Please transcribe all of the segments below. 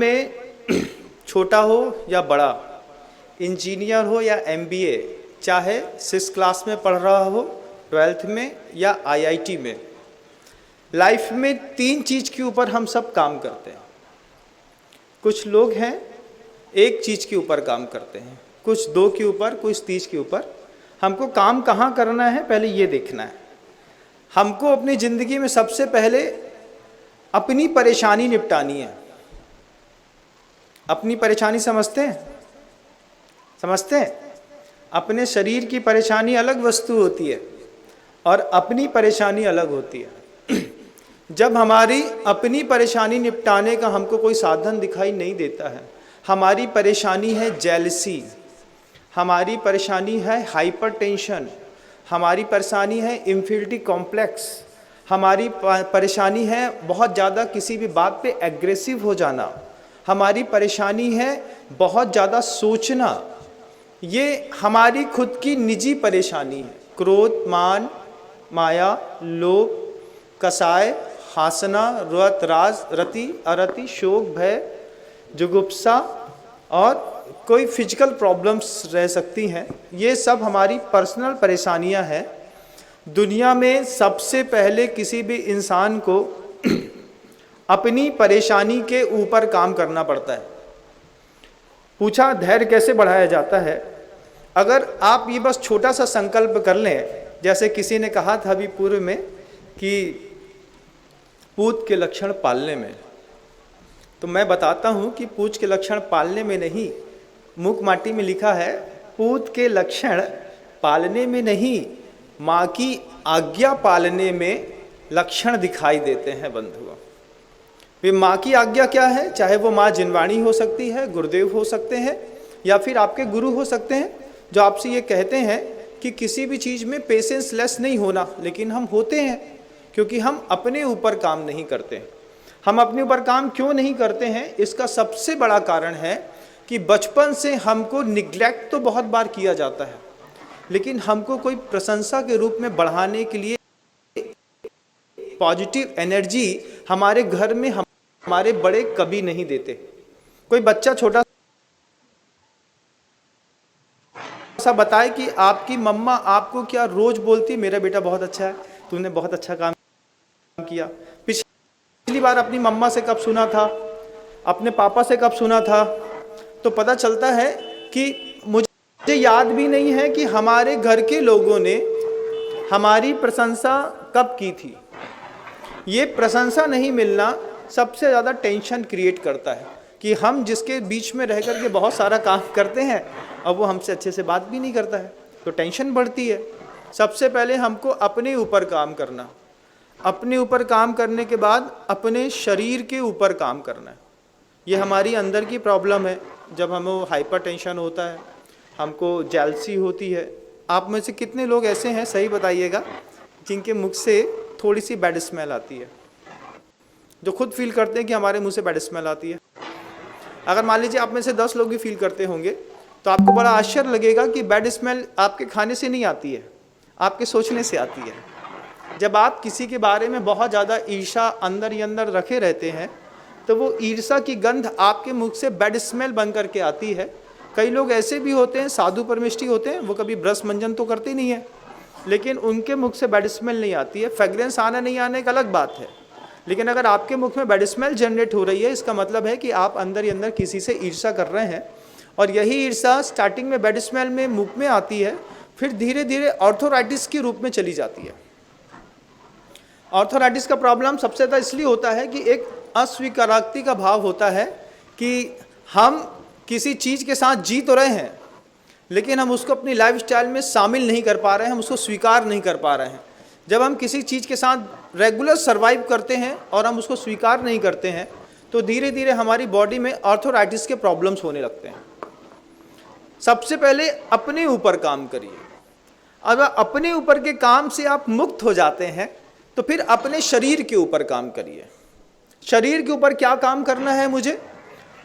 में छोटा हो या बड़ा, इंजीनियर हो या एमबीए, चाहे 6 क्लास में पढ़ रहा हो, 12th में या आईआईटी में, लाइफ में 3 चीज़ के ऊपर हम सब काम करते हैं। कुछ लोग हैं एक चीज़ के ऊपर काम करते हैं, कुछ 2 के ऊपर, कुछ 30 के ऊपर। हमको काम कहाँ करना है पहले ये देखना है। हमको अपनी ज़िंदगी में सबसे पहले अपनी परेशानी निपटानी है। अपनी परेशानी समझते हैं? समझते हैं? अपने शरीर की परेशानी अलग वस्तु होती है और अपनी परेशानी अलग होती है। जब हमारी अपनी परेशानी निपटाने का हमको कोई साधन दिखाई नहीं देता है, हमारी परेशानी है जेलसी, हमारी परेशानी है हाइपरटेंशन, हमारी परेशानी है इंफीरियरिटी कॉम्प्लेक्स, हमारी परेशानी है बहुत ज़्यादा किसी भी बात पे एग्रेसिव हो जाना, हमारी परेशानी है बहुत ज़्यादा सोचना। ये हमारी खुद की निजी परेशानी है। क्रोध, मान, माया, लोभ, कसाय, हासना, रत, राज, रति, अरति, शोक, भय, जुगुप्सा और कोई फिजिकल प्रॉब्लम्स रह सकती हैं। ये सब हमारी पर्सनल परेशानियां हैं। दुनिया में सबसे पहले किसी भी इंसान को अपनी परेशानी के ऊपर काम करना पड़ता है। पूछा धैर्य कैसे बढ़ाया जाता है? अगर आप ये बस छोटा सा संकल्प कर लें, जैसे किसी ने कहा था अभी पूर्व में कि पूत के लक्षण पालने में, तो मैं बताता हूँ कि पूत के लक्षण पालने में नहीं, मुख माटी में लिखा है पूत के लक्षण पालने में नहीं, माँ की आज्ञा पालने में लक्षण दिखाई देते हैं बंधुओं। वे माँ की आज्ञा क्या है? चाहे वो माँ जिनवाणी हो सकती है, गुरुदेव हो सकते हैं, या फिर आपके गुरु हो सकते हैं, जो आपसे ये कहते हैं कि किसी भी चीज़ में पेशेंस लेस नहीं होना, लेकिन हम होते हैं क्योंकि हम अपने ऊपर काम नहीं करते। हम अपने ऊपर काम क्यों नहीं करते हैं? इसका सबसे बड़ा कारण है कि बचपन से हमको निग्लेक्ट तो बहुत बार किया जाता है, लेकिन हमको कोई प्रशंसा के रूप में बढ़ाने के लिए पॉजिटिव एनर्जी हमारे घर में हमारे बड़े कभी नहीं देते। कोई बच्चा छोटा सा बताए कि आपकी मम्मा आपको क्या रोज बोलती, मेरा बेटा बहुत अच्छा है, तूने बहुत अच्छा काम किया। पिछली बार अपनी मम्मा से कब सुना था, अपने पापा से कब सुना था? तो पता चलता है कि मुझे याद भी नहीं है कि हमारे घर के लोगों ने हमारी प्रशंसा कब की थी। ये प्रशंसा नहीं मिलना सबसे ज़्यादा टेंशन क्रिएट करता है कि हम जिसके बीच में रह कर के बहुत सारा काम करते हैं और वो हमसे अच्छे से बात भी नहीं करता है, तो टेंशन बढ़ती है। सबसे पहले हमको अपने ऊपर काम करना, अपने ऊपर काम करने के बाद अपने शरीर के ऊपर काम करना है। ये हमारी अंदर की प्रॉब्लम है। जब हमें हाइपर टेंशन होता है, हमको जेलसी होती है। आप में से कितने लोग ऐसे हैं, सही बताइएगा, जिनके मुख से थोड़ी सी बैड स्मेल आती है, जो खुद फील करते हैं कि हमारे मुंह से बैड स्मेल आती है? अगर मान लीजिए आप में से 10 लोग भी फील करते होंगे तो आपको बड़ा आश्चर्य लगेगा कि बैड स्मेल आपके खाने से नहीं आती है, आपके सोचने से आती है। जब आप किसी के बारे में बहुत ज़्यादा ईर्ष्या अंदर ही अंदर रखे रहते हैं तो वो ईर्ष्या की गंध आपके मुख से बैड स्मेल बन करके आती है। कई लोग ऐसे भी होते हैं, साधु परमेष्ठी होते हैं, वो कभी ब्रश मंजन तो करते नहीं है, लेकिन उनके मुख से बैड स्मेल नहीं आती है। फ्रेग्रेंस आना नहीं आने का अलग बात है, लेकिन अगर आपके मुख में बैड स्मेल जनरेट हो रही है, इसका मतलब है कि आप अंदर ही अंदर किसी से ईर्ष्या कर रहे हैं। और यही ईर्ष्या स्टार्टिंग में बैड स्मेल में मुख में आती है, फिर धीरे धीरे ऑर्थोराइटिस के रूप में चली जाती है। ऑर्थोराइटिस का प्रॉब्लम सबसे ज़्यादा इसलिए होता है कि एक अस्वीकाराक्ति का भाव होता है कि हम किसी चीज़ के साथ जी तो रहे हैं, लेकिन हम उसको अपनी लाइफस्टाइल में शामिल नहीं कर पा रहे हैं, हम उसको स्वीकार नहीं कर पा रहे हैं। जब हम किसी चीज़ के साथ रेगुलर सर्वाइव करते हैं और हम उसको स्वीकार नहीं करते हैं, तो धीरे धीरे हमारी बॉडी में ऑर्थोराइटिस के प्रॉब्लम्स होने लगते हैं। सबसे पहले अपने ऊपर काम करिए। अगर अपने ऊपर के काम से आप मुक्त हो जाते हैं तो फिर अपने शरीर के ऊपर काम करिए। शरीर के ऊपर क्या काम करना है?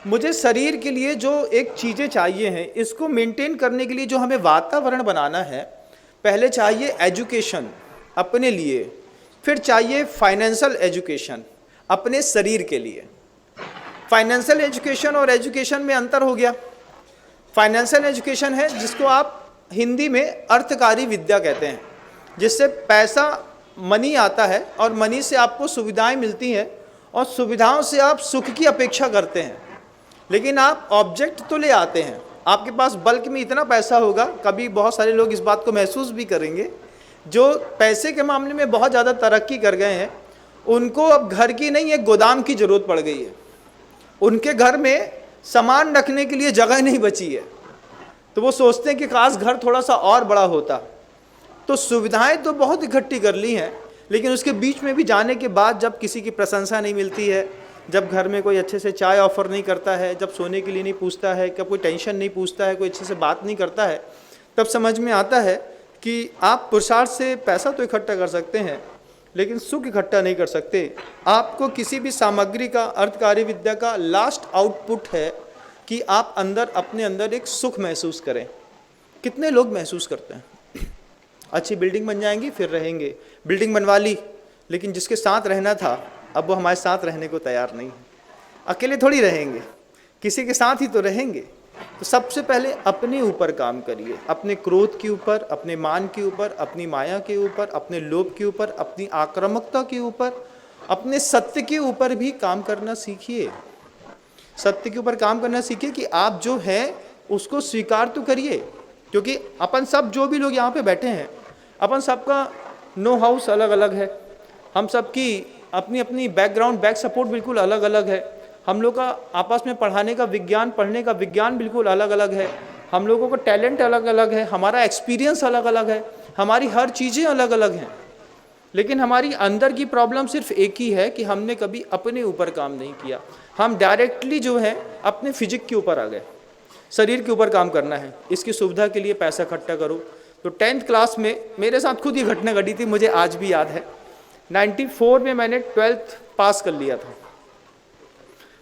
मुझे शरीर के लिए जो एक चीज़ें चाहिए हैं, इसको मेंटेन करने के लिए जो हमें वातावरण बनाना है, पहले चाहिए एजुकेशन अपने लिए, फिर चाहिए फाइनेंशियल एजुकेशन अपने शरीर के लिए। फाइनेंशियल एजुकेशन और एजुकेशन में अंतर हो गया। फाइनेंशियल एजुकेशन है जिसको आप हिंदी में अर्थकारी विद्या कहते हैं, जिससे पैसा मनी आता है और मनी से आपको सुविधाएं मिलती हैं और सुविधाओं से आप सुख की अपेक्षा करते हैं, लेकिन आप ऑब्जेक्ट तो ले आते हैं। आपके पास बल्क में इतना पैसा होगा, कभी बहुत सारे लोग इस बात को महसूस भी करेंगे, जो पैसे के मामले में बहुत ज़्यादा तरक्की कर गए हैं, उनको अब घर की नहीं एक गोदाम की ज़रूरत पड़ गई है। उनके घर में सामान रखने के लिए जगह नहीं बची है, तो वो सोचते हैं कि काश घर थोड़ा सा और बड़ा होता। तो सुविधाएं तो बहुत इकट्ठी कर ली हैं, लेकिन उसके बीच में भी जाने के बाद जब किसी की प्रशंसा नहीं मिलती है, जब घर में कोई अच्छे से चाय ऑफर नहीं करता है, जब सोने के लिए नहीं पूछता है, कब कोई टेंशन नहीं पूछता है, कोई अच्छे से बात नहीं करता है, तब समझ में आता है कि आप पुरुषार्थ से पैसा तो इकट्ठा कर सकते हैं, लेकिन सुख इकट्ठा नहीं कर सकते। आपको किसी भी सामग्री का, अर्थकारी विद्या का लास्ट आउटपुट है कि आप अंदर अपने अंदर एक सुख महसूस करें। कितने लोग महसूस करते हैं? अच्छी बिल्डिंग बन जाएंगी फिर रहेंगे, बिल्डिंग बनवा ली, लेकिन जिसके साथ रहना था अब वो हमारे साथ रहने को तैयार नहीं है। अकेले थोड़ी रहेंगे, किसी के साथ ही तो रहेंगे। तो सबसे पहले अपने ऊपर काम करिए, अपने क्रोध के ऊपर, अपने मान के ऊपर, अपनी माया के ऊपर, अपने लोभ के ऊपर, अपनी आक्रामकता के ऊपर, अपने सत्य के ऊपर भी काम करना सीखिए। सत्य के ऊपर काम करना सीखिए कि आप जो है उसको स्वीकार तो करिए, क्योंकि अपन सब जो भी लोग यहाँ पे बैठे हैं, अपन सबका नो हाउस अलग अलग है, हम सबकी अपनी अपनी बैकग्राउंड, बैक सपोर्ट बिल्कुल अलग अलग है, हम लोग का आपस में पढ़ाने का विज्ञान, पढ़ने का विज्ञान बिल्कुल अलग अलग है, हम लोगों का टैलेंट अलग अलग है, हमारा एक्सपीरियंस अलग अलग है, हमारी हर चीज़ें अलग अलग हैं, लेकिन हमारी अंदर की प्रॉब्लम सिर्फ एक ही है कि हमने कभी अपने ऊपर काम नहीं किया। हम डायरेक्टली जो है अपने फिजिक के ऊपर आ गए, शरीर के ऊपर काम करना है, इसकी सुविधा के लिए पैसा इकट्ठा करो। तो 10th क्लास में मेरे साथ खुद ये घटना घटी थी, मुझे आज भी याद है। 94 में मैंने 12th पास कर लिया था,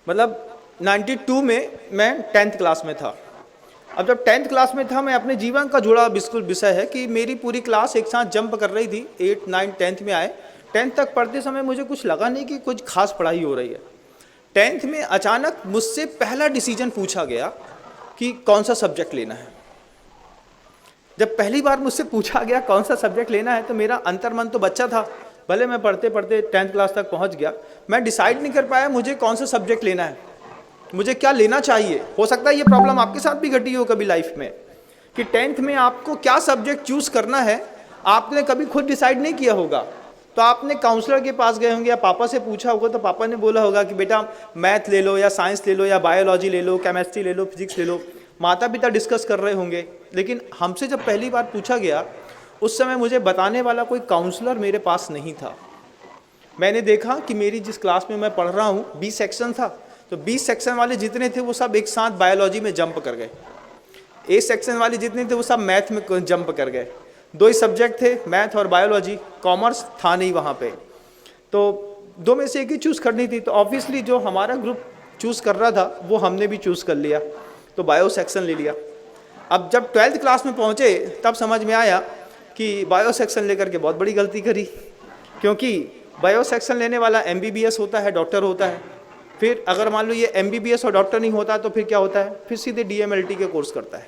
मतलब 92 में मैं 10th क्लास में था। अब जब 10th क्लास में था, मैं अपने जीवन का जुड़ा बिल्कुल विषय है कि मेरी पूरी क्लास एक साथ जंप कर रही थी, 8, 9, 10th में आए। 10th तक पढ़ते समय मुझे कुछ लगा नहीं कि कुछ खास पढ़ाई हो रही है। 10th में अचानक मुझसे पहला डिसीजन पूछा गया कि कौन सा सब्जेक्ट लेना है। जब पहली बार मुझसे पूछा गया कौन सा सब्जेक्ट लेना है, तो मेरा अंतर्मन तो बच्चा था, भले मैं पढ़ते पढ़ते 10th क्लास तक पहुंच गया, मैं डिसाइड नहीं कर पाया मुझे कौन सा सब्जेक्ट लेना है, मुझे क्या लेना चाहिए। हो सकता है ये प्रॉब्लम आपके साथ भी घटी हो कभी लाइफ में कि 10th में आपको क्या सब्जेक्ट चूज़ करना है आपने कभी खुद डिसाइड नहीं किया होगा। तो आपने काउंसलर के पास गए होंगे या पापा से पूछा होगा, तो पापा ने बोला होगा कि बेटा मैथ ले लो या साइंस ले लो या बायोलॉजी ले लो, केमिस्ट्री ले लो, फिजिक्स ले लो। माता पिता डिस्कस कर रहे होंगे, लेकिन हमसे जब पहली बार पूछा गया उस समय मुझे बताने वाला कोई काउंसलर मेरे पास नहीं था। मैंने देखा कि मेरी जिस क्लास में मैं पढ़ रहा हूँ 20 सेक्शन था, तो 20 सेक्शन वाले जितने थे वो सब एक साथ बायोलॉजी में जंप कर गए, ए सेक्शन वाले जितने थे वो सब मैथ में जंप कर गए। 2 ही सब्जेक्ट थे, मैथ और बायोलॉजी, कॉमर्स था नहीं वहाँ पे, तो 2 में से एक ही चूज़ करनी थी। तो ऑब्वियसली जो हमारा ग्रुप चूज़ कर रहा था वो हमने भी चूज़ कर लिया, तो बायो सेक्शन ले लिया। अब जब 12th क्लास में पहुँचे तब समझ में आया कि बायो सेक्शन लेकर के बहुत बड़ी गलती करी, क्योंकि बायो सेक्शन लेने वाला MBBS होता है, डॉक्टर होता है। फिर अगर मान लो ये MBBS और डॉक्टर नहीं होता तो फिर क्या होता है, फिर सीधे DMLT के कोर्स करता है,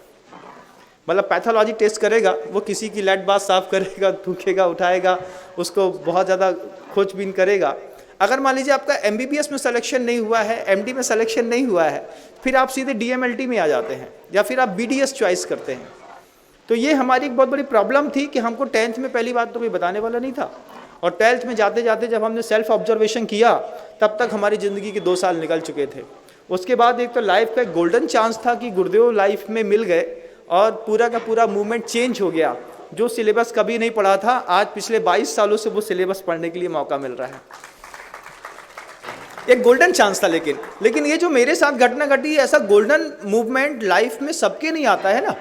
मतलब पैथोलॉजी टेस्ट करेगा, वो किसी की लैट बात साफ करेगा, थूकेगा, उठाएगा, उसको बहुत ज़्यादा खोजबीन करेगा। अगर मान लीजिए आपका MBBS में सिलेक्शन नहीं हुआ है, MD में सिलेक्शन नहीं हुआ है, फिर आप सीधे DMLT में आ जाते हैं या फिर आप BDS चॉइस करते हैं। तो ये हमारी एक बहुत बड़ी प्रॉब्लम थी कि हमको 10th में पहली बात तो कोई बताने वाला नहीं था, और 12th में जाते जाते जब हमने सेल्फ ऑब्जर्वेशन किया तब तक हमारी ज़िंदगी के 2 साल निकल चुके थे। उसके बाद एक तो लाइफ का गोल्डन चांस था कि गुरुदेव लाइफ में मिल गए और पूरा का पूरा मूवमेंट चेंज हो गया। जो सिलेबस कभी नहीं पढ़ा था, आज पिछले 22 सालों से वो सिलेबस पढ़ने के लिए मौका मिल रहा है। एक गोल्डन चांस था, लेकिन ये जो मेरे साथ घटना घटी, ऐसा गोल्डन मूवमेंट लाइफ में सबके नहीं आता है ना।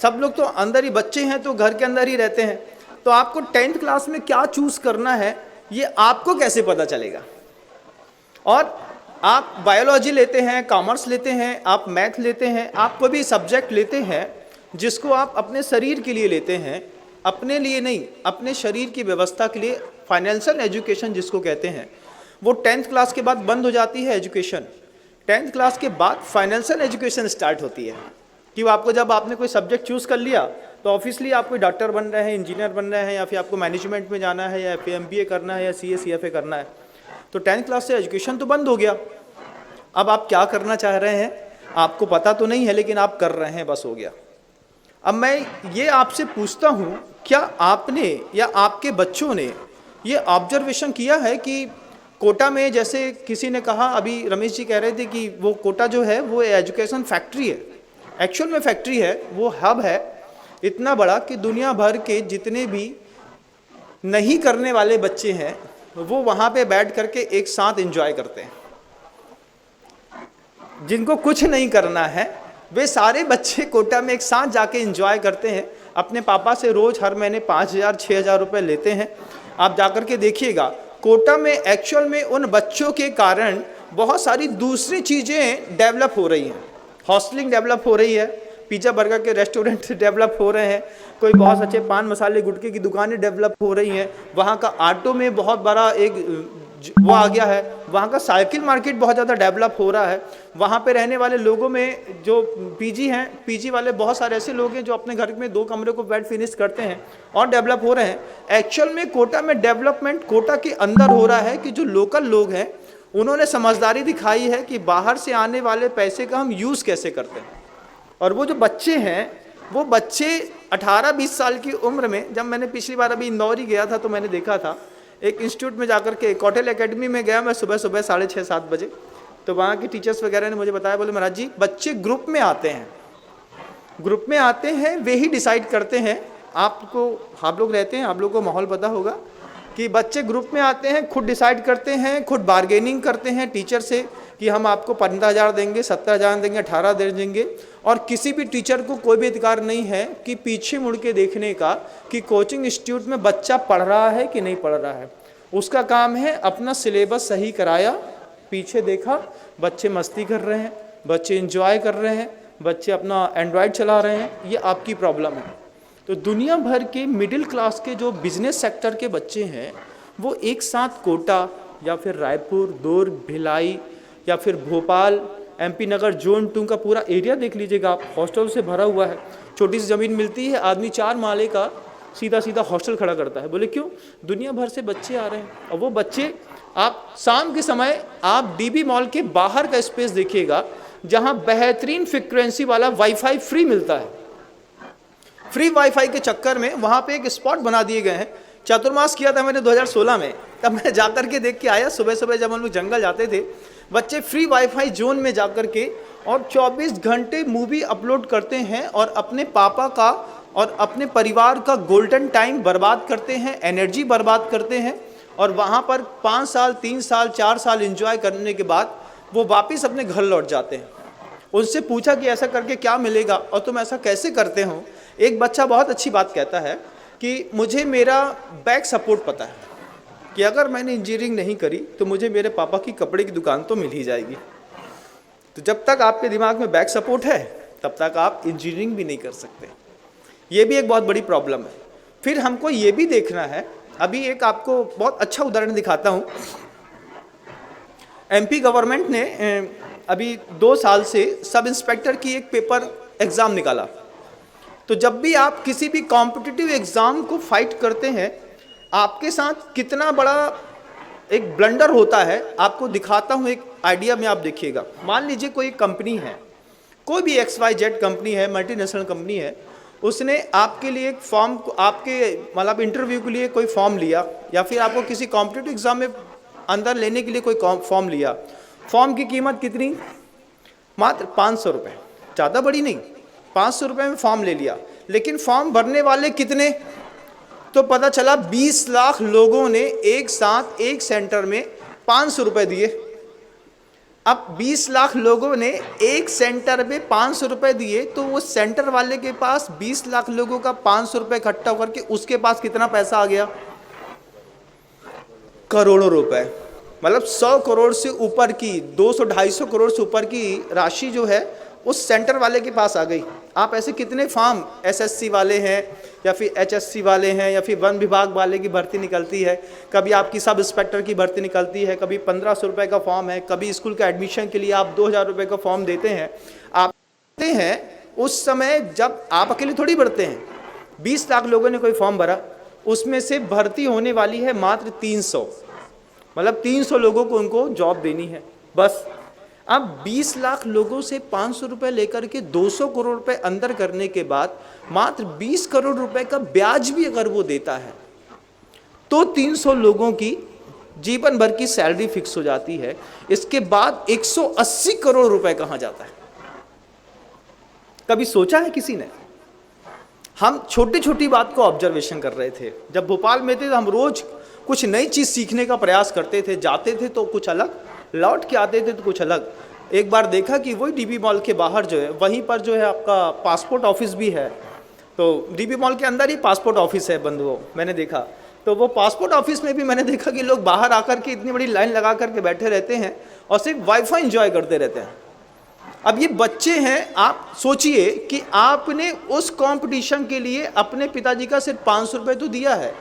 सब लोग तो अंदर ही, बच्चे हैं तो घर के अंदर ही रहते हैं। तो आपको 10th क्लास में क्या चूज़ करना है ये आपको कैसे पता चलेगा। और आप बायोलॉजी लेते हैं, कॉमर्स लेते हैं, आप मैथ लेते हैं, आप कोई भी सब्जेक्ट लेते हैं जिसको आप अपने शरीर के लिए लेते हैं, अपने लिए नहीं, अपने शरीर की व्यवस्था के लिए, फाइनेंशियल एजुकेशन जिसको कहते हैं, वो 10th क्लास के बाद बंद हो जाती है एजुकेशन। 10th क्लास के बाद फाइनेंशियल एजुकेशन स्टार्ट होती है कि वो आपको, जब आपने कोई सब्जेक्ट चूज़ कर लिया तो ऑब्वियसली आप कोई डॉक्टर बन रहे हैं, इंजीनियर बन रहे हैं, या फिर आपको मैनेजमेंट में जाना है, या फिर MBA करना है, या CA CFA करना है। तो 10th क्लास से एजुकेशन तो बंद हो गया। अब आप क्या करना चाह रहे हैं आपको पता तो नहीं है, लेकिन आप कर रहे हैं, बस हो गया। अब मैं ये आपसे पूछता हूँ, क्या आपने या आपके बच्चों ने ये ऑब्जर्वेशन किया है कि कोटा में, जैसे किसी ने कहा, अभी रमेश जी कह रहे थे कि वो कोटा जो है वो एजुकेशन फैक्ट्री है, एक्चुअल में फैक्ट्री है, वो हब है इतना बड़ा कि दुनिया भर के जितने भी नहीं करने वाले बच्चे हैं वो वहाँ पे बैठ करके एक साथ एंजॉय करते हैं। जिनको कुछ नहीं करना है वे सारे बच्चे कोटा में एक साथ जाके एंजॉय करते हैं। अपने पापा से रोज़ हर महीने 5,000 6,000 रुपये लेते हैं। आप जाकर के देखिएगा, कोटा में एक्चुअल में उन बच्चों के कारण बहुत सारी दूसरी चीज़ें डेवलप हो रही हैं। हॉस्टलिंग डेवलप हो रही है, पिज़्ज़ा बर्गर के रेस्टोरेंट डेवलप हो रहे हैं, कोई बहुत अच्छे पान मसाले गुटखे की दुकानें डेवलप हो रही हैं, वहाँ का ऑटो में बहुत बड़ा एक वो आ गया है, वहाँ का साइकिल मार्केट बहुत ज़्यादा डेवलप हो रहा है। वहाँ पे रहने वाले लोगों में जो पीजी हैं, पीजी वाले बहुत सारे ऐसे लोग हैं जो अपने घर में 2 कमरे को बेड फिनिश करते हैं और डेवलप हो रहे हैं। एक्चुअल में कोटा में डेवलपमेंट कोटा के अंदर हो रहा है कि जो लोकल लोग हैं उन्होंने समझदारी दिखाई है कि बाहर से आने वाले पैसे का हम यूज़ कैसे करते हैं। और वो जो बच्चे हैं, वो बच्चे 18-20 साल की उम्र में, जब मैंने पिछली बार अभी इंदौर ही गया था तो मैंने देखा था एक इंस्टीट्यूट में जाकर के, कॉटेल एकेडमी में गया मैं सुबह 6:30-7 बजे। तो वहाँ के टीचर्स वगैरह ने मुझे बताया, बोले महाराज जी बच्चे ग्रुप में आते हैं, ग्रुप में आते हैं, वे ही डिसाइड करते हैं। आपको, आप लोग रहते हैं, आप लोगों को माहौल पता होगा कि बच्चे ग्रुप में आते हैं, खुद डिसाइड करते हैं, खुद बार्गेनिंग करते हैं टीचर से कि हम आपको 15,000 देंगे, 17,000 देंगे, 18 देंगे। और किसी भी टीचर को कोई भी अधिकार नहीं है कि पीछे मुड़ के देखने का कि कोचिंग इंस्टीट्यूट में बच्चा पढ़ रहा है कि नहीं पढ़ रहा है। उसका काम है अपना सिलेबस सही कराया, पीछे देखा, बच्चे मस्ती कर रहे हैं, बच्चे एंजॉय कर रहे हैं, बच्चे अपना एंड्रॉयड चला रहे हैं, ये आपकी प्रॉब्लम है। तो दुनिया भर के मिडिल क्लास के जो बिजनेस सेक्टर के बच्चे हैं वो एक साथ कोटा या फिर रायपुर, दुर्ग, भिलाई या फिर भोपाल, MP नगर, जोन 2 का पूरा एरिया देख लीजिएगा आप, हॉस्टल से भरा हुआ है। छोटी सी ज़मीन मिलती है, आदमी 4 माले का सीधा सीधा हॉस्टल खड़ा करता है। बोले क्यों? दुनिया भर से बच्चे आ रहे हैं। और वो बच्चे, आप शाम के समय आप DB मॉल के बाहर का स्पेस देखिएगा जहाँ बेहतरीन फ्रिक्वेंसी वाला वाईफाई फ्री मिलता है। फ्री वाईफाई के चक्कर में वहाँ पे एक स्पॉट बना दिए गए हैं। चतुर्मास किया था मैंने 2016 में, तब मैं जाकर के देख के आया। सुबह सुबह जब हम लोग जंगल जाते थे, बच्चे फ्री वाईफाई जोन में जाकर के और 24 घंटे मूवी अपलोड करते हैं और अपने पापा का और अपने परिवार का गोल्डन टाइम बर्बाद करते हैं, एनर्जी बर्बाद करते हैं। और वहाँ पर 5 साल, 3 साल, 4 साल एंजॉय करने के बाद वो वापस अपने घर लौट जाते हैं। उनसे पूछा कि ऐसा करके क्या मिलेगा और तुम ऐसा कैसे करते हो? एक बच्चा बहुत अच्छी बात कहता है कि मुझे मेरा बैक सपोर्ट पता है कि अगर मैंने इंजीनियरिंग नहीं करी तो मुझे मेरे पापा की कपड़े की दुकान तो मिल ही जाएगी। तो जब तक आपके दिमाग में बैक सपोर्ट है तब तक आप इंजीनियरिंग भी नहीं कर सकते। ये भी एक बहुत बड़ी प्रॉब्लम है। फिर हमको ये भी देखना है, अभी एक आपको बहुत अच्छा उदाहरण दिखाता हूँ। MP गवर्नमेंट ने अभी 2 साल से सब इंस्पेक्टर की एक पेपर एग्ज़ाम निकाला। तो जब भी आप किसी भी कॉम्पिटिटिव एग्ज़ाम को फाइट करते हैं, आपके साथ कितना बड़ा एक ब्लंडर होता है, आपको दिखाता हूँ एक आइडिया में। आप देखिएगा, मान लीजिए कोई कंपनी है, कोई भी XYZ कंपनी है, मल्टीनेशनल कंपनी है, उसने आपके लिए एक फॉर्म, आपके मतलब इंटरव्यू के लिए कोई फॉर्म लिया, या फिर आपको किसी कॉम्पिटिटिव एग्ज़ाम में अंदर लेने के लिए कोई फॉर्म लिया। फॉर्म की कीमत कितनी? मात्र 500 रुपये, ज़्यादा बड़ी नहीं, 500 रुपये में फॉर्म ले लिया। लेकिन फॉर्म भरने वाले कितने? तो पता चला 20 लाख लोगों ने एक साथ एक सेंटर में 500 रुपये दिए। अब 20 लाख लोगों ने एक सेंटर में 500 रुपये दिए, तो वो सेंटर वाले के पास 20 लाख लोगों का 500 रुपये इकट्ठा करके उसके पास कितना पैसा आ गया? करोड़ों रुपए। मतलब 100 करोड़ से ऊपर की, 200-250 करोड़ से ऊपर की राशि जो है उस सेंटर वाले के पास आ गई। आप ऐसे कितने फॉर्म SSC वाले हैं, या फिर HSC वाले हैं, या फिर वन विभाग वाले की भर्ती निकलती है, कभी आपकी सब इंस्पेक्टर की भर्ती निकलती है, कभी 1500 रुपये का फॉर्म है, कभी स्कूल का एडमिशन के लिए आप 2000 रुपये का फॉर्म देते हैं। आप देते हैं उस समय जब आप अकेले थोड़ी भरते हैं, 20 लाख लोगों ने कोई फॉर्म भरा, उसमें से भर्ती होने वाली है मात्र 300, मतलब 300 लोगों को उनको जॉब देनी है बस। अब 20 लाख लोगों से 500 रुपये लेकर के 200 करोड़ रुपए अंदर करने के बाद मात्र 20 करोड़ रुपए का ब्याज भी अगर वो देता है तो 300 लोगों की जीवन भर की सैलरी फिक्स हो जाती है। इसके बाद 180 करोड़ रुपए कहाँ जाता है? कभी सोचा है किसी ने? हम छोटी छोटी बात को ऑब्जर्वेशन कर रहे थे। जब भोपाल में थे तो हम रोज कुछ नई चीज सीखने का प्रयास करते थे, जाते थे तो कुछ अलग, लौट के आते थे तो कुछ अलग। एक बार देखा कि वही DB मॉल के बाहर जो है, वहीं पर जो है आपका पासपोर्ट ऑफिस भी है, तो DB मॉल के अंदर ही पासपोर्ट ऑफिस है बंधुओं, मैंने देखा। तो वो पासपोर्ट ऑफिस में भी मैंने देखा कि लोग बाहर आकर के इतनी बड़ी लाइन लगा करके बैठे रहते हैं और सिर्फ वाईफाई एंजॉय करते रहते हैं। अब ये बच्चे हैं, आप सोचिए कि आपने उस कंपटीशन के लिए अपने पिताजी का सिर्फ 500 रुपये तो दिया है,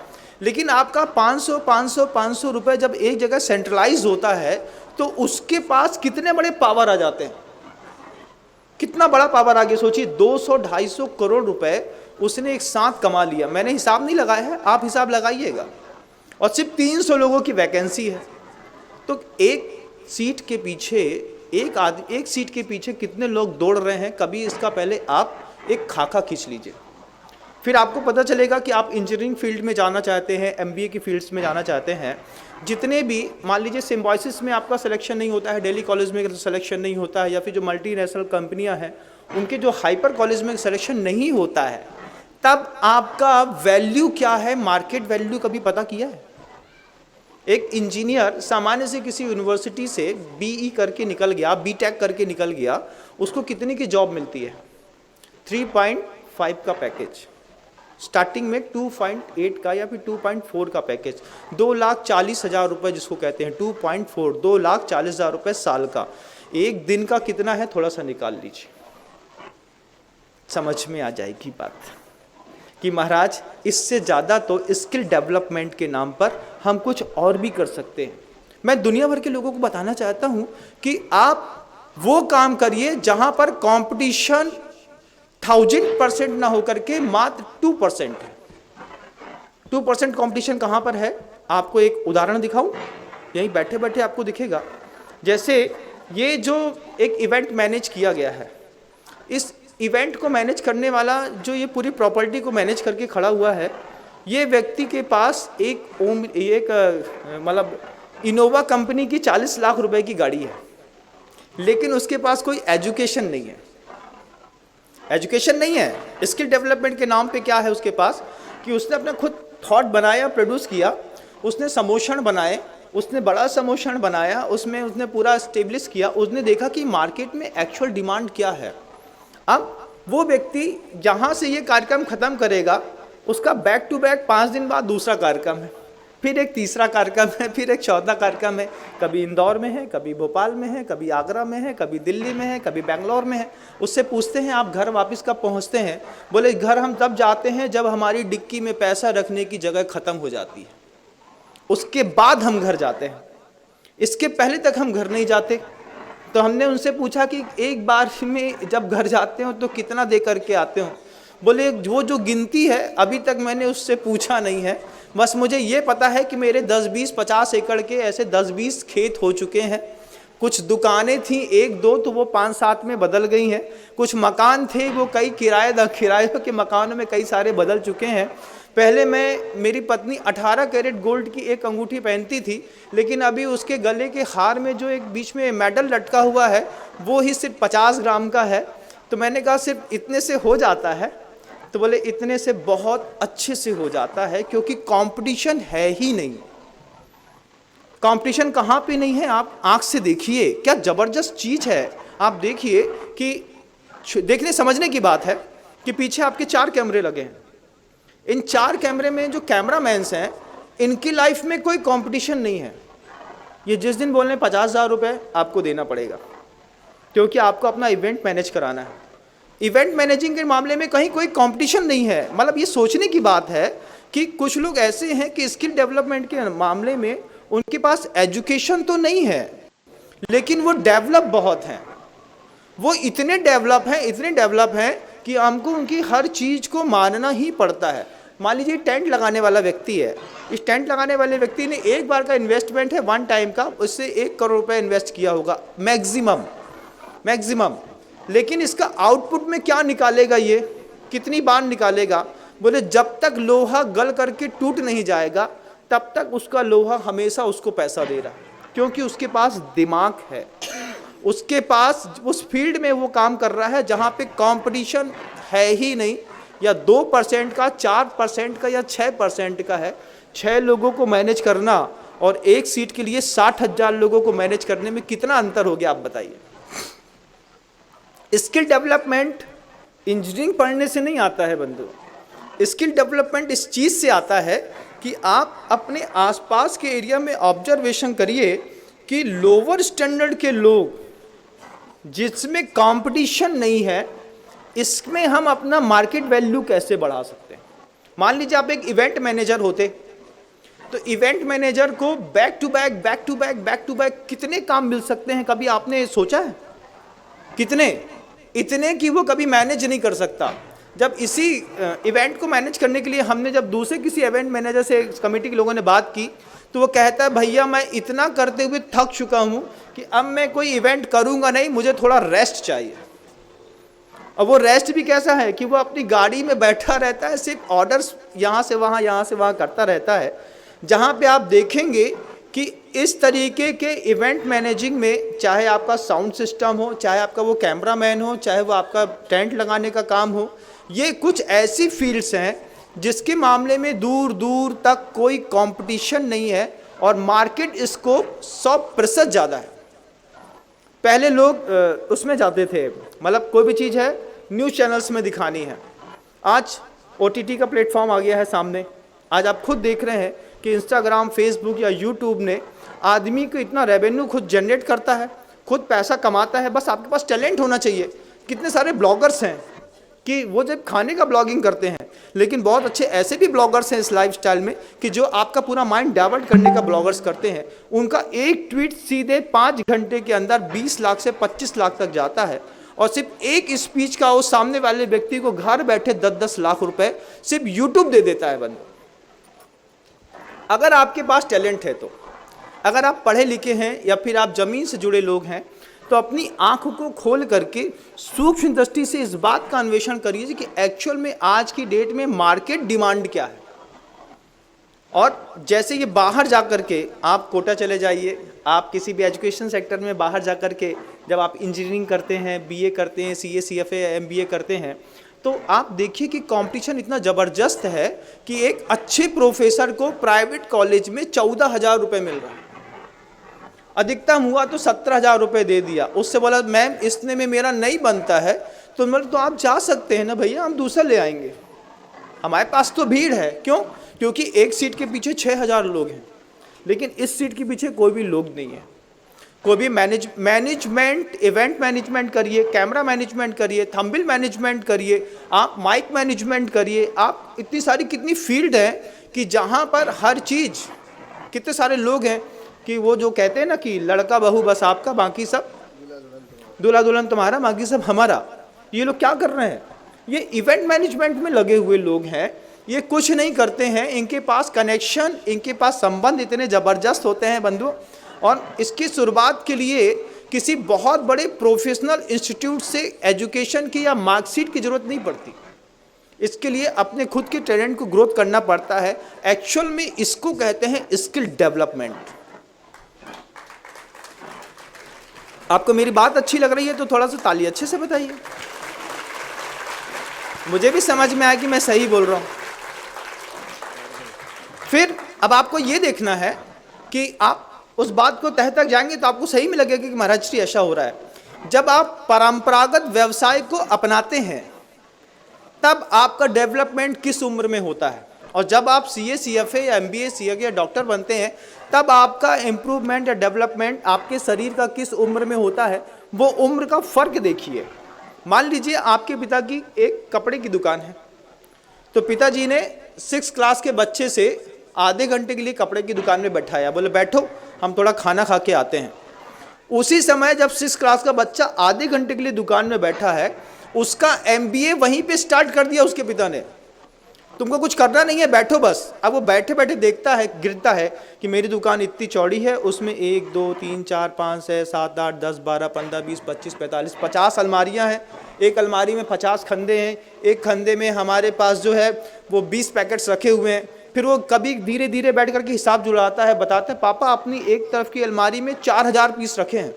लेकिन आपका 500 रुपये जब एक जगह सेंट्रलाइज होता है तो उसके पास कितने बड़े पावर आ जाते हैं, कितना बड़ा पावर आ गया। सोचिए 200-250 करोड़ रुपए उसने एक साथ कमा लिया। मैंने हिसाब नहीं लगाया है, आप हिसाब लगाइएगा, और सिर्फ 300 लोगों की वैकेंसी है। तो एक सीट के पीछे कितने लोग दौड़ रहे हैं, कभी इसका पहले आप एक खाका खींच लीजिए, फिर आपको पता चलेगा कि आप इंजीनियरिंग फील्ड में जाना चाहते हैं, MBA की फील्ड्स में जाना चाहते हैं। जितने भी, मान लीजिए सिम्बायोसिस में आपका सिलेक्शन नहीं होता है, दिल्ली कॉलेज में सिलेक्शन नहीं होता है, या फिर जो मल्टीनेशनल कंपनियां हैं उनके जो हाइपर कॉलेज में सिलेक्शन नहीं होता है, तब आपका वैल्यू क्या है, मार्केट वैल्यू कभी पता किया है? एक इंजीनियर सामान्य से किसी यूनिवर्सिटी से BE करके निकल गया, BTech करके निकल गया, उसको कितने की जॉब मिलती है? 3.5 का पैकेज, स्टार्टिंग में 2.8 का या फिर 2.4 का पैकेज, 2,40,000 रुपये जिसको कहते हैं, 2.4, 2,40,000 रुपये साल का। एक दिन का कितना है थोड़ा सा निकाल लीजिए, समझ में आ जाएगी बात कि महाराज इससे ज़्यादा तो स्किल डेवलपमेंट के नाम पर हम कुछ और भी कर सकते हैं। मैं दुनिया भर के लोगों को बताना चाहता हूं कि आप वो काम करिए जहां पर कंपटीशन 1000% ना होकर के मात्र 2% है। 2% कंपटीशन कहां पर है? आपको एक उदाहरण दिखाऊं, यहीं बैठे बैठे आपको दिखेगा। जैसे ये जो एक इवेंट मैनेज किया गया है, इस इवेंट को मैनेज करने वाला जो ये पूरी प्रॉपर्टी को मैनेज करके खड़ा हुआ है, ये व्यक्ति के पास एक मतलब इनोवा कंपनी की 40 लाख रुपए की गाड़ी है, लेकिन उसके पास कोई एजुकेशन नहीं है। एजुकेशन नहीं है, स्किल डेवलपमेंट के नाम पे क्या है उसके पास कि उसने अपना खुद थॉट बनाया, प्रोड्यूस किया, उसने समोशन बनाए, उसने बड़ा समोशन बनाया, उसमें उसने पूरा स्टेब्लिश किया, उसने देखा कि मार्केट में एक्चुअल डिमांड क्या है। अब वो व्यक्ति जहाँ से ये कार्यक्रम ख़त्म करेगा, उसका बैक टू बैक 5 दिन बाद दूसरा कार्यक्रम है, फिर एक तीसरा कार्यक्रम है, फिर एक चौथा कार्यक्रम है। कभी इंदौर में है, कभी भोपाल में है, कभी आगरा में है, कभी दिल्ली में है, कभी बेंगलोर में है। उससे पूछते हैं आप घर वापस कब पहुंचते हैं? बोले घर हम तब जाते हैं जब हमारी डिक्की में पैसा रखने की जगह ख़त्म हो जाती है, उसके बाद हम घर जाते हैं, इसके पहले तक हम घर नहीं जाते। तो हमने उनसे पूछा कि एक बार में जब घर जाते हो तो कितना दे करके आते हो? बोले वो जो गिनती है अभी तक मैंने उससे पूछा नहीं है, बस मुझे ये पता है कि मेरे 10, 20, 50 एकड़ के ऐसे 10-20 खेत हो चुके हैं। कुछ दुकानें थी 1-2 तो वो 5-7 में बदल गई हैं, कुछ मकान थे वो कई किराए के मकानों में कई सारे बदल चुके हैं। पहले मेरी पत्नी 18 कैरेट गोल्ड की एक अंगूठी पहनती थी, लेकिन अभी उसके गले के हार में जो एक बीच में मेडल लटका हुआ है वो ही सिर्फ 50 ग्राम का है। तो मैंने कहा सिर्फ इतने से हो जाता है? तो बोले इतने से बहुत अच्छे से हो जाता है, क्योंकि कंपटीशन है ही नहीं। कंपटीशन कहाँ पे नहीं है? आप आंख से देखिए, क्या जबरदस्त चीज है। आप देखिए कि देखने समझने की बात है कि पीछे आपके 4 कैमरे लगे हैं। इन 4 कैमरे में जो कैमरामैन्स हैं, इनकी लाइफ में कोई कंपटीशन नहीं है। ये जिस दिन बोलने 50,000 रुपये आपको देना पड़ेगा, क्योंकि आपको अपना इवेंट मैनेज कराना है। इवेंट मैनेजिंग के मामले में कहीं कोई कंपटीशन नहीं है। मतलब ये सोचने की बात है कि कुछ लोग ऐसे हैं कि स्किल डेवलपमेंट के मामले में उनके पास एजुकेशन तो नहीं है, लेकिन वो डेवलप बहुत हैं। वो इतने डेवलप हैं कि हमको उनकी हर चीज़ को मानना ही पड़ता है। मान लीजिए टेंट लगाने वाला व्यक्ति है, इस टेंट लगाने वाले व्यक्ति ने एक बार का इन्वेस्टमेंट है, वन टाइम का, उससे 1 करोड़ रुपए इन्वेस्ट किया होगा मैक्सिमम। लेकिन इसका आउटपुट में क्या निकालेगा, ये कितनी बार निकालेगा? बोले जब तक लोहा गल करके टूट नहीं जाएगा तब तक उसका लोहा हमेशा उसको पैसा दे रहा है, क्योंकि उसके पास दिमाग है, उसके पास उस फील्ड में वो काम कर रहा है जहाँ पे कंपटीशन है ही नहीं, या 2% का, 4% का या 6% का है। 6 लोगों को मैनेज करना और एक सीट के लिए 60,000 लोगों को मैनेज करने में कितना अंतर हो गया, आप बताइए। स्किल डेवलपमेंट इंजीनियरिंग पढ़ने से नहीं आता है बंधु। स्किल डेवलपमेंट इस चीज़ से आता है कि आप अपने आसपास के एरिया में ऑब्जर्वेशन करिए कि लोअर स्टैंडर्ड के लोग जिसमें कंपटीशन नहीं है, इसमें हम अपना मार्केट वैल्यू कैसे बढ़ा सकते हैं। मान लीजिए आप एक इवेंट मैनेजर होते, तो इवेंट मैनेजर को बैक टू बैक कितने काम मिल सकते हैं, कभी आपने सोचा है? कितने? इतने कि वो कभी मैनेज नहीं कर सकता। जब इसी इवेंट को मैनेज करने के लिए हमने जब दूसरे किसी इवेंट मैनेजर से कमेटी के लोगों ने बात की, तो वो कहता है भैया मैं इतना करते हुए थक चुका हूँ कि अब मैं कोई इवेंट करूँगा नहीं, मुझे थोड़ा रेस्ट चाहिए। अब वो रेस्ट भी कैसा है कि वो अपनी गाड़ी में बैठा रहता है, सिर्फ ऑर्डर्स यहाँ से वहाँ करता रहता है। जहाँ पे आप देखेंगे कि इस तरीके के इवेंट मैनेजिंग में, चाहे आपका साउंड सिस्टम हो, चाहे आपका वो कैमरामैन हो, चाहे वो आपका टेंट लगाने का काम हो, ये कुछ ऐसी फील्ड्स हैं जिसके मामले में दूर दूर तक कोई कंपटीशन नहीं है और मार्केट स्कोप 100% ज़्यादा है। पहले लोग उसमें जाते थे, मतलब कोई भी चीज़ है न्यूज़ चैनल्स में दिखानी है। आज OTT का प्लेटफॉर्म आ गया है सामने। आज आप खुद देख रहे हैं कि इंस्टाग्राम, फेसबुक या यूट्यूब ने आदमी को इतना रेवेन्यू खुद जनरेट करता है, खुद पैसा कमाता है। बस आपके पास टैलेंट होना चाहिए। कितने सारे ब्लॉगर्स हैं कि वो जब खाने का ब्लॉगिंग करते हैं, लेकिन बहुत अच्छे ऐसे भी ब्लॉगर्स हैं इस लाइफस्टाइल में कि जो आपका पूरा माइंड डाइवर्ट करने का ब्लॉगर्स करते हैं। उनका एक ट्वीट सीधे 5 घंटे के अंदर 20 लाख से 25 लाख तक जाता है, और सिर्फ एक स्पीच का वो सामने वाले व्यक्ति को घर बैठे 10-10 लाख रुपए सिर्फ यूट्यूब दे देता है बंदा। अगर आपके पास टैलेंट है तो, अगर आप पढ़े लिखे हैं या फिर आप ज़मीन से जुड़े लोग हैं, तो अपनी आंखों को खोल करके सूक्ष्म दृष्टि से इस बात का अन्वेषण करिए कि एक्चुअल में आज की डेट में मार्केट डिमांड क्या है। और जैसे ये बाहर जा कर के आप कोटा चले जाइए, आप किसी भी एजुकेशन सेक्टर में बाहर जा कर के जब आप इंजीनियरिंग करते हैं, BA करते हैं, CA CFA MBA करते हैं, तो आप देखिए कि कंपटीशन इतना ज़बरदस्त है कि एक अच्छे प्रोफेसर को प्राइवेट कॉलेज में 14,000 रुपये मिल रहा है। अधिकतम हुआ तो 17,000 रुपये दे दिया। उससे बोला मैम इतने में मेरा नहीं बनता है, तो मतलब तो आप जा सकते हैं ना भैया, हम दूसरा ले आएंगे, हमारे पास तो भीड़ है। क्यों? क्योंकि एक सीट के पीछे 6,000 लोग हैं, लेकिन इस सीट के पीछे कोई भी लोग नहीं है। कोई भी मैनेजमेंट, इवेंट मैनेजमेंट करिए, कैमरा मैनेजमेंट करिए, थंबनेल मैनेजमेंट करिए, आप माइक मैनेजमेंट करिए, आप इतनी सारी कितनी फील्ड है कि जहाँ पर हर चीज़, कितने सारे लोग हैं कि वो जो कहते हैं ना कि लड़का बहू बस आपका, बाकी सब दूल्हा दुल्हन तुम्हारा, बाकी सब हमारा। ये लोग क्या कर रहे हैं? ये इवेंट मैनेजमेंट में लगे हुए लोग हैं। ये कुछ नहीं करते हैं, इनके पास कनेक्शन, इनके पास संबंध इतने ज़बरदस्त होते हैं बंधु। और इसकी शुरुआत के लिए किसी बहुत बड़े प्रोफेशनल इंस्टीट्यूट से एजुकेशन की या मार्कशीट की ज़रूरत नहीं पड़ती। इसके लिए अपने खुद के टैलेंट को ग्रोथ करना पड़ता है। एक्चुअल में इसको कहते हैं स्किल डेवलपमेंट। आपको मेरी बात अच्छी लग रही है तो थोड़ा सा ताली अच्छे से बताइए, मुझे भी समझ में आया कि मैं सही बोल रहा हूं। फिर अब आपको ये देखना है कि आप उस बात को तह तक जाएंगे तो आपको सही में लगेगा कि महाराज जी ऐसा हो रहा है। जब आप परंपरागत व्यवसाय को अपनाते हैं तब आपका डेवलपमेंट किस उम्र में होता है, और जब आप CA CFA या MBA CA या डॉक्टर बनते हैं तब आपका इम्प्रूवमेंट या डेवलपमेंट आपके शरीर का किस उम्र में होता है, वो उम्र का फ़र्क देखिए। मान लीजिए आपके पिता की एक कपड़े की दुकान है, तो पिताजी ने 6 क्लास के बच्चे से आधे घंटे के लिए कपड़े की दुकान में बैठाया, बोले बैठो हम थोड़ा खाना खा के आते हैं। उसी समय जब 6 क्लास का बच्चा आधे घंटे के लिए दुकान में बैठा है, उसका MBA वहीं पे स्टार्ट कर दिया उसके पिता ने। तुमको कुछ करना नहीं है, बैठो बस। अब वो बैठे बैठे देखता है, गिरता है कि मेरी दुकान इतनी चौड़ी है, उसमें 1 2 3 4 5 6 7 8 10 12 15 20 25 45 50 अलमारियां हैं। एक अलमारी में 50 खंदे हैं, एक खंदे में हमारे पास जो है वो 20 पैकेट्स रखे हुए हैं। फिर वो कभी धीरे धीरे बैठ करके हिसाब जुड़ाता है, बताता है पापा अपनी एक तरफ की अलमारी में 4000 पीस रखे हैं।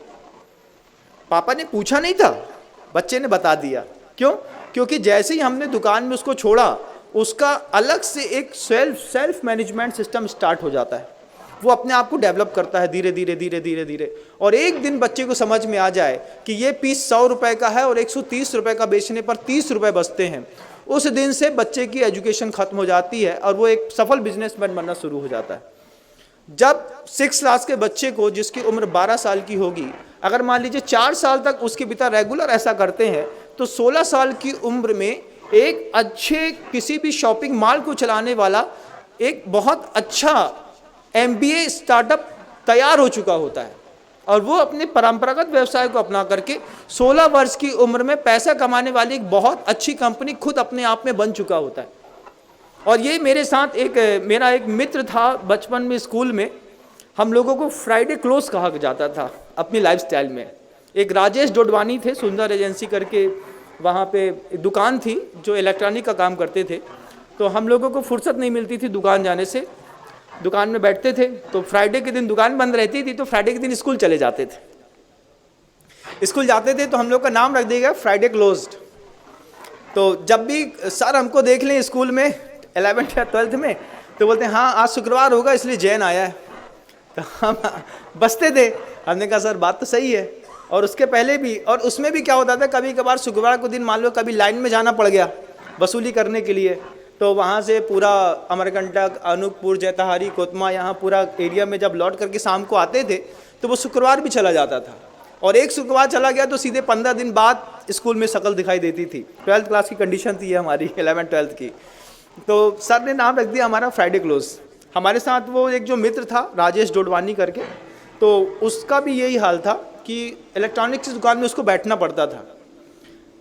पापा ने पूछा नहीं था, बच्चे ने बता दिया। क्यों? क्योंकि जैसे ही हमने दुकान में उसको छोड़ा, उसका अलग से एक सेल्फ मैनेजमेंट सिस्टम स्टार्ट हो जाता है। वो अपने आप को डेवलप करता है धीरे धीरे धीरे धीरे धीरे। और एक दिन बच्चे को समझ में आ जाए कि ये पीस 100 रुपए का है और 130 रुपए का बेचने पर 30 रुपए बचते हैं, उस दिन से बच्चे की एजुकेशन खत्म हो जाती है और वो एक सफल बिजनेसमैन बनना शुरू हो जाता है। जब 6 क्लास के बच्चे को, जिसकी उम्र 12 साल की होगी, अगर मान लीजिए 4 साल तक उसके पिता रेगुलर ऐसा करते हैं, तो 16 साल की उम्र में एक अच्छे किसी भी शॉपिंग मॉल को चलाने वाला एक बहुत अच्छा MBA स्टार्टअप तैयार हो चुका होता है। और वो अपने परंपरागत व्यवसाय को अपना करके 16 वर्ष की उम्र में पैसा कमाने वाली एक बहुत अच्छी कंपनी खुद अपने आप में बन चुका होता है। और ये मेरे साथ मेरा एक मित्र था बचपन में, स्कूल में हम लोगों को फ्राइडे क्लोज कहा जाता था अपनी लाइफस्टाइल में। एक राजेश डोडवानी थे, सुंदर एजेंसी करके वहाँ पे दुकान थी जो इलेक्ट्रॉनिक का काम करते थे। तो हम लोगों को फुर्सत नहीं मिलती थी दुकान जाने से, दुकान में बैठते थे। तो फ्राइडे के दिन दुकान बंद रहती थी, तो फ्राइडे के दिन स्कूल चले जाते थे। स्कूल जाते थे तो हम लोग का नाम रख दिया गया फ्राइडे क्लोज्ड। तो जब भी सर हमको देख लें स्कूल में 11th या 12th में, तो बोलते हैं हाँ आज शुक्रवार होगा इसलिए जैन आया है। तो हम बसते थे। हमने कहा सर बात तो सही है। और उसके पहले भी, और उसमें भी क्या होता था, कभी कभार शुक्रवार को दिन मान लो कभी लाइन में जाना पड़ गया वसूली करने के लिए, तो वहाँ से पूरा अमरकंटक, अनूपपुर, जैतहारी, कोतमा, यहाँ पूरा एरिया में जब लौट करके शाम को आते थे तो वो शुक्रवार भी चला जाता था। और एक शुक्रवार चला गया तो सीधे 15 दिन बाद स्कूल में शक्ल दिखाई देती थी। 12th क्लास की कंडीशन थी हमारी, 11th 12th की। तो सर ने नाम रख दिया हमारा फ्राइडे क्लोज। हमारे साथ वो एक जो मित्र था राजेश डोडवानी करके, तो उसका भी यही हाल था कि इलेक्ट्रॉनिक्स की दुकान में उसको बैठना पड़ता था।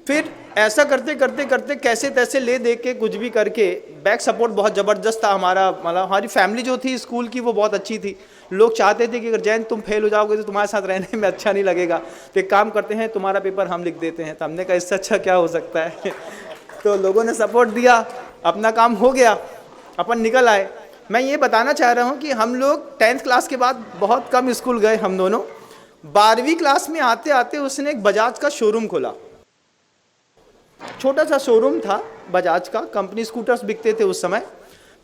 फिर ऐसा करते करते करते कैसे तैसे ले दे के कुछ भी करके, बैक सपोर्ट बहुत ज़बरदस्त था हमारा, मतलब हमारी फैमिली जो थी स्कूल की वो बहुत अच्छी थी। लोग चाहते थे कि अगर जैन तुम फेल हो जाओगे तो तुम्हारे साथ रहने में अच्छा नहीं लगेगा, तो एक काम करते हैं तुम्हारा पेपर हम लिख देते हैं। तो हमने कहा इससे अच्छा क्या हो सकता है। तो लोगों ने सपोर्ट दिया, अपना काम हो गया, अपन निकल आए। मैं ये बताना चाह रहा हूँ कि हम लोग 10th क्लास के बाद बहुत कम स्कूल गए हम दोनों। 12वीं क्लास में आते आते उसने एक बजाज का शोरूम खोला। छोटा सा शोरूम था बजाज का, कंपनी स्कूटर्स बिकते थे उस समय।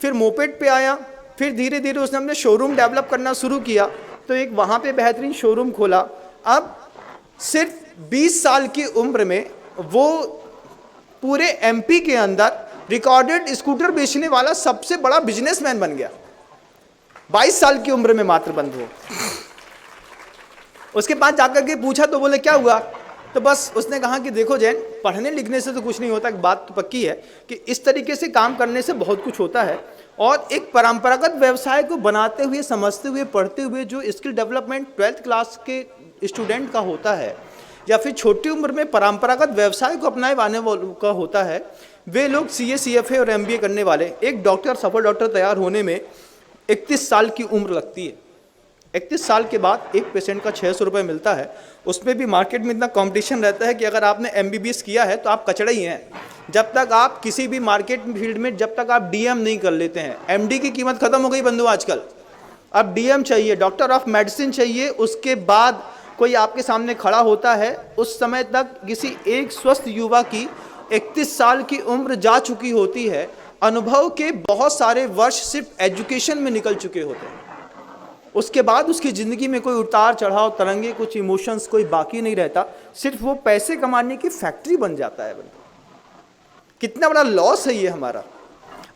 फिर मोपेड पे आया, फिर धीरे धीरे उसने अपने शोरूम डेवलप करना शुरू किया, तो एक वहाँ पे बेहतरीन शोरूम खोला। अब सिर्फ 20 साल की उम्र में वो पूरे MP के अंदर रिकॉर्डेड स्कूटर बेचने वाला सबसे बड़ा बिजनेसमैन बन गया। 22 साल की उम्र में मात्र बंद हो। उसके पास जाकर के पूछा तो बोले क्या हुआ, तो बस उसने कहा कि देखो जैन, पढ़ने लिखने से तो कुछ नहीं होता, एक बात तो पक्की है कि इस तरीके से काम करने से बहुत कुछ होता है। और एक परंपरागत व्यवसाय को बनाते हुए, समझते हुए, पढ़ते हुए जो स्किल डेवलपमेंट 12th क्लास के स्टूडेंट का होता है, या फिर छोटी उम्र में परंपरागत व्यवसाय को अपनाए वाले का होता है, वे लोग CA CFA और MBA करने वाले, एक डॉक्टर, सफल डॉक्टर तैयार होने में 31 साल की उम्र लगती है। 31 साल के बाद एक पेशेंट का 600 रुपये मिलता है। उसमें भी मार्केट में इतना कंपटीशन रहता है कि अगर आपने MBBS किया है तो आप कचड़े ही हैं। जब तक आप किसी भी मार्केट फील्ड में, जब तक आप DM नहीं कर लेते हैं, MD की कीमत खत्म हो गई बंधु आजकल। अब DM चाहिए, डॉक्टर ऑफ मेडिसिन चाहिए, उसके बाद कोई आपके सामने खड़ा होता है। उस समय तक किसी एक स्वस्थ युवा की 31 साल की उम्र जा चुकी होती है। अनुभव के बहुत सारे वर्ष सिर्फ एजुकेशन में निकल चुके होते हैं। उसके बाद उसकी ज़िंदगी में कोई उतार चढ़ाव, तरंगे, कुछ इमोशंस कोई बाकी नहीं रहता, सिर्फ वो पैसे कमाने की फैक्ट्री बन जाता है। कितना बड़ा लॉस है ये हमारा।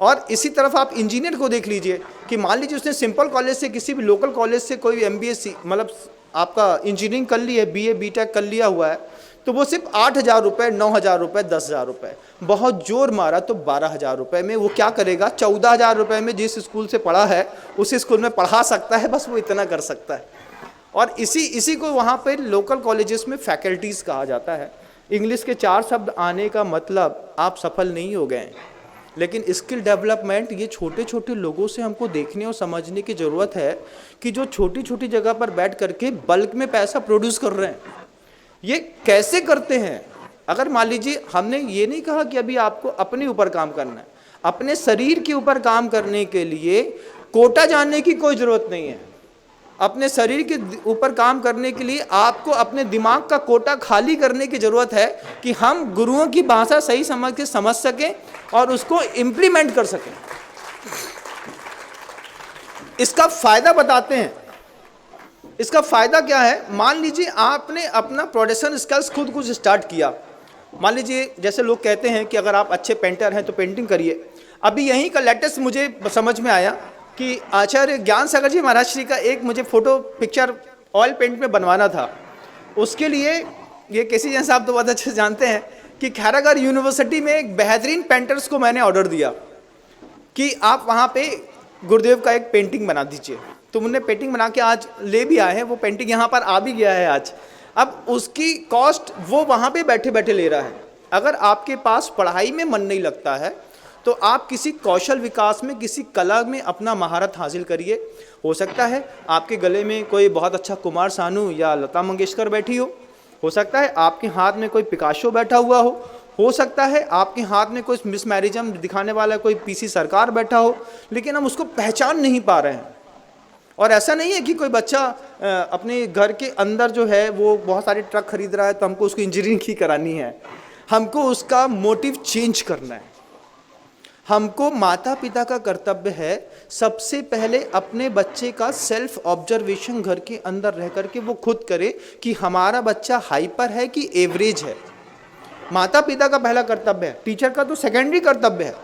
और इसी तरफ आप इंजीनियर को देख लीजिए कि मान लीजिए उसने सिंपल कॉलेज से, किसी भी लोकल कॉलेज से कोई MBA मतलब आपका इंजीनियरिंग कर ली है, BA BTech कर लिया हुआ है, तो वो सिर्फ 8,000 रुपये, 9,000 रुपये, 10,000 रुपये, बहुत जोर मारा तो 12,000 रुपये में वो क्या करेगा, 14,000 रुपये में जिस स्कूल से पढ़ा है उस स्कूल में पढ़ा सकता है, बस वो इतना कर सकता है। और इसी को वहाँ पे लोकल कॉलेजेस में फैकल्टीज़ कहा जाता है। इंग्लिश के 4 शब्द आने का मतलब आप सफल नहीं हो गए, लेकिन स्किल डेवलपमेंट ये छोटे छोटे लोगों से हमको देखने और समझने की ज़रूरत है कि जो छोटी छोटी जगह पर बैठ करके बल्क में पैसा प्रोड्यूस कर रहे हैं, ये कैसे करते हैं। अगर मान लीजिए, हमने ये नहीं कहा कि अभी आपको अपने ऊपर काम करना है, अपने शरीर के ऊपर काम करने के लिए कोटा जानने की कोई ज़रूरत नहीं है। अपने शरीर के ऊपर काम करने के लिए आपको अपने दिमाग का कोटा खाली करने की ज़रूरत है कि हम गुरुओं की भाषा सही समझ सकें और उसको इम्प्लीमेंट कर सकें। इसका फ़ायदा बताते हैं। इसका फ़ायदा क्या है, मान लीजिए आपने अपना प्रोडक्शन स्किल्स खुद कुछ स्टार्ट किया। मान लीजिए जैसे लोग कहते हैं कि अगर आप अच्छे पेंटर हैं तो पेंटिंग करिए। अभी यहीं का लेटेस्ट मुझे समझ में आया कि आचार्य ज्ञान सागर जी महाराज श्री का एक मुझे फ़ोटो पिक्चर ऑयल पेंट में बनवाना था। उसके लिए ये केसी जैन साहब तो बहुत अच्छे जानते हैं कि खैरागढ़ यूनिवर्सिटी में एक बेहतरीन पेंटर्स को मैंने ऑर्डर दिया कि आप वहाँ पे गुरुदेव का एक पेंटिंग बना दीजिए। तो उन्होंने पेंटिंग बना के आज ले भी आए हैं, वो पेंटिंग यहाँ पर आ भी गया है आज। अब उसकी कॉस्ट वो वहाँ पे बैठे बैठे ले रहा है। अगर आपके पास पढ़ाई में मन नहीं लगता है तो आप किसी कौशल विकास में, किसी कला में अपना महारत हासिल करिए। हो सकता है आपके गले में कोई बहुत अच्छा कुमार सानू या लता मंगेशकर बैठी हो सकता है आपके हाथ में कोई पिकासो बैठा हुआ हो सकता है आपके हाथ में कोई मिस मैरिजम दिखाने वाला कोई पीसी सरकार बैठा हो, लेकिन हम उसको पहचान नहीं पा रहे हैं। और ऐसा नहीं है कि कोई बच्चा अपने घर के अंदर जो है वो बहुत सारे ट्रक खरीद रहा है तो हमको उसको इंजीनियरिंग ही करानी है। हमको उसका मोटिव चेंज करना है। हमको माता पिता का कर्तव्य है सबसे पहले अपने बच्चे का सेल्फ ऑब्जर्वेशन घर के अंदर रह करके वो खुद करे कि हमारा बच्चा हाइपर है कि एवरेज है। माता पिता का पहला कर्तव्य है, टीचर का तो सेकेंडरी कर्तव्य है।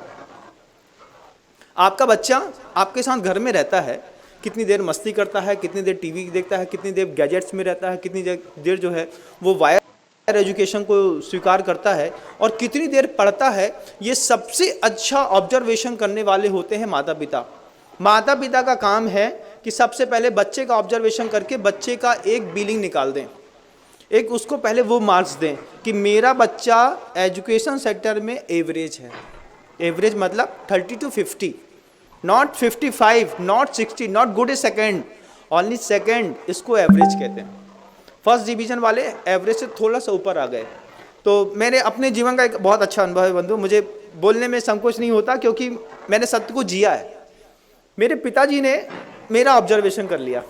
आपका बच्चा आपके साथ घर में रहता है, कितनी देर मस्ती करता है, कितनी देर टीवी देखता है, कितनी देर गैजेट्स में रहता है, कितनी देर जो है वो वायर एजुकेशन को स्वीकार करता है और कितनी देर पढ़ता है, ये सबसे अच्छा ऑब्जर्वेशन करने वाले होते हैं माता पिता। माता पिता का काम है कि सबसे पहले बच्चे का ऑब्जर्वेशन करके बच्चे का एक बिलिंग निकाल दें, एक उसको पहले वो मार्क्स दें कि मेरा बच्चा एजुकेशन सेक्टर में एवरेज है। एवरेज मतलब 30 to 50, not 55, not 60, not good A second, only second, इसको एवरेज कहते हैं। फर्स्ट डिवीज़न वाले एवरेज से थोड़ा सा ऊपर आ गए। तो मेरे अपने जीवन का एक बहुत अच्छा अनुभव है बंधु, मुझे बोलने में संकोच नहीं होता क्योंकि मैंने सत्य को जिया है। मेरे पिताजी ने मेरा ऑब्जर्वेशन कर लिया।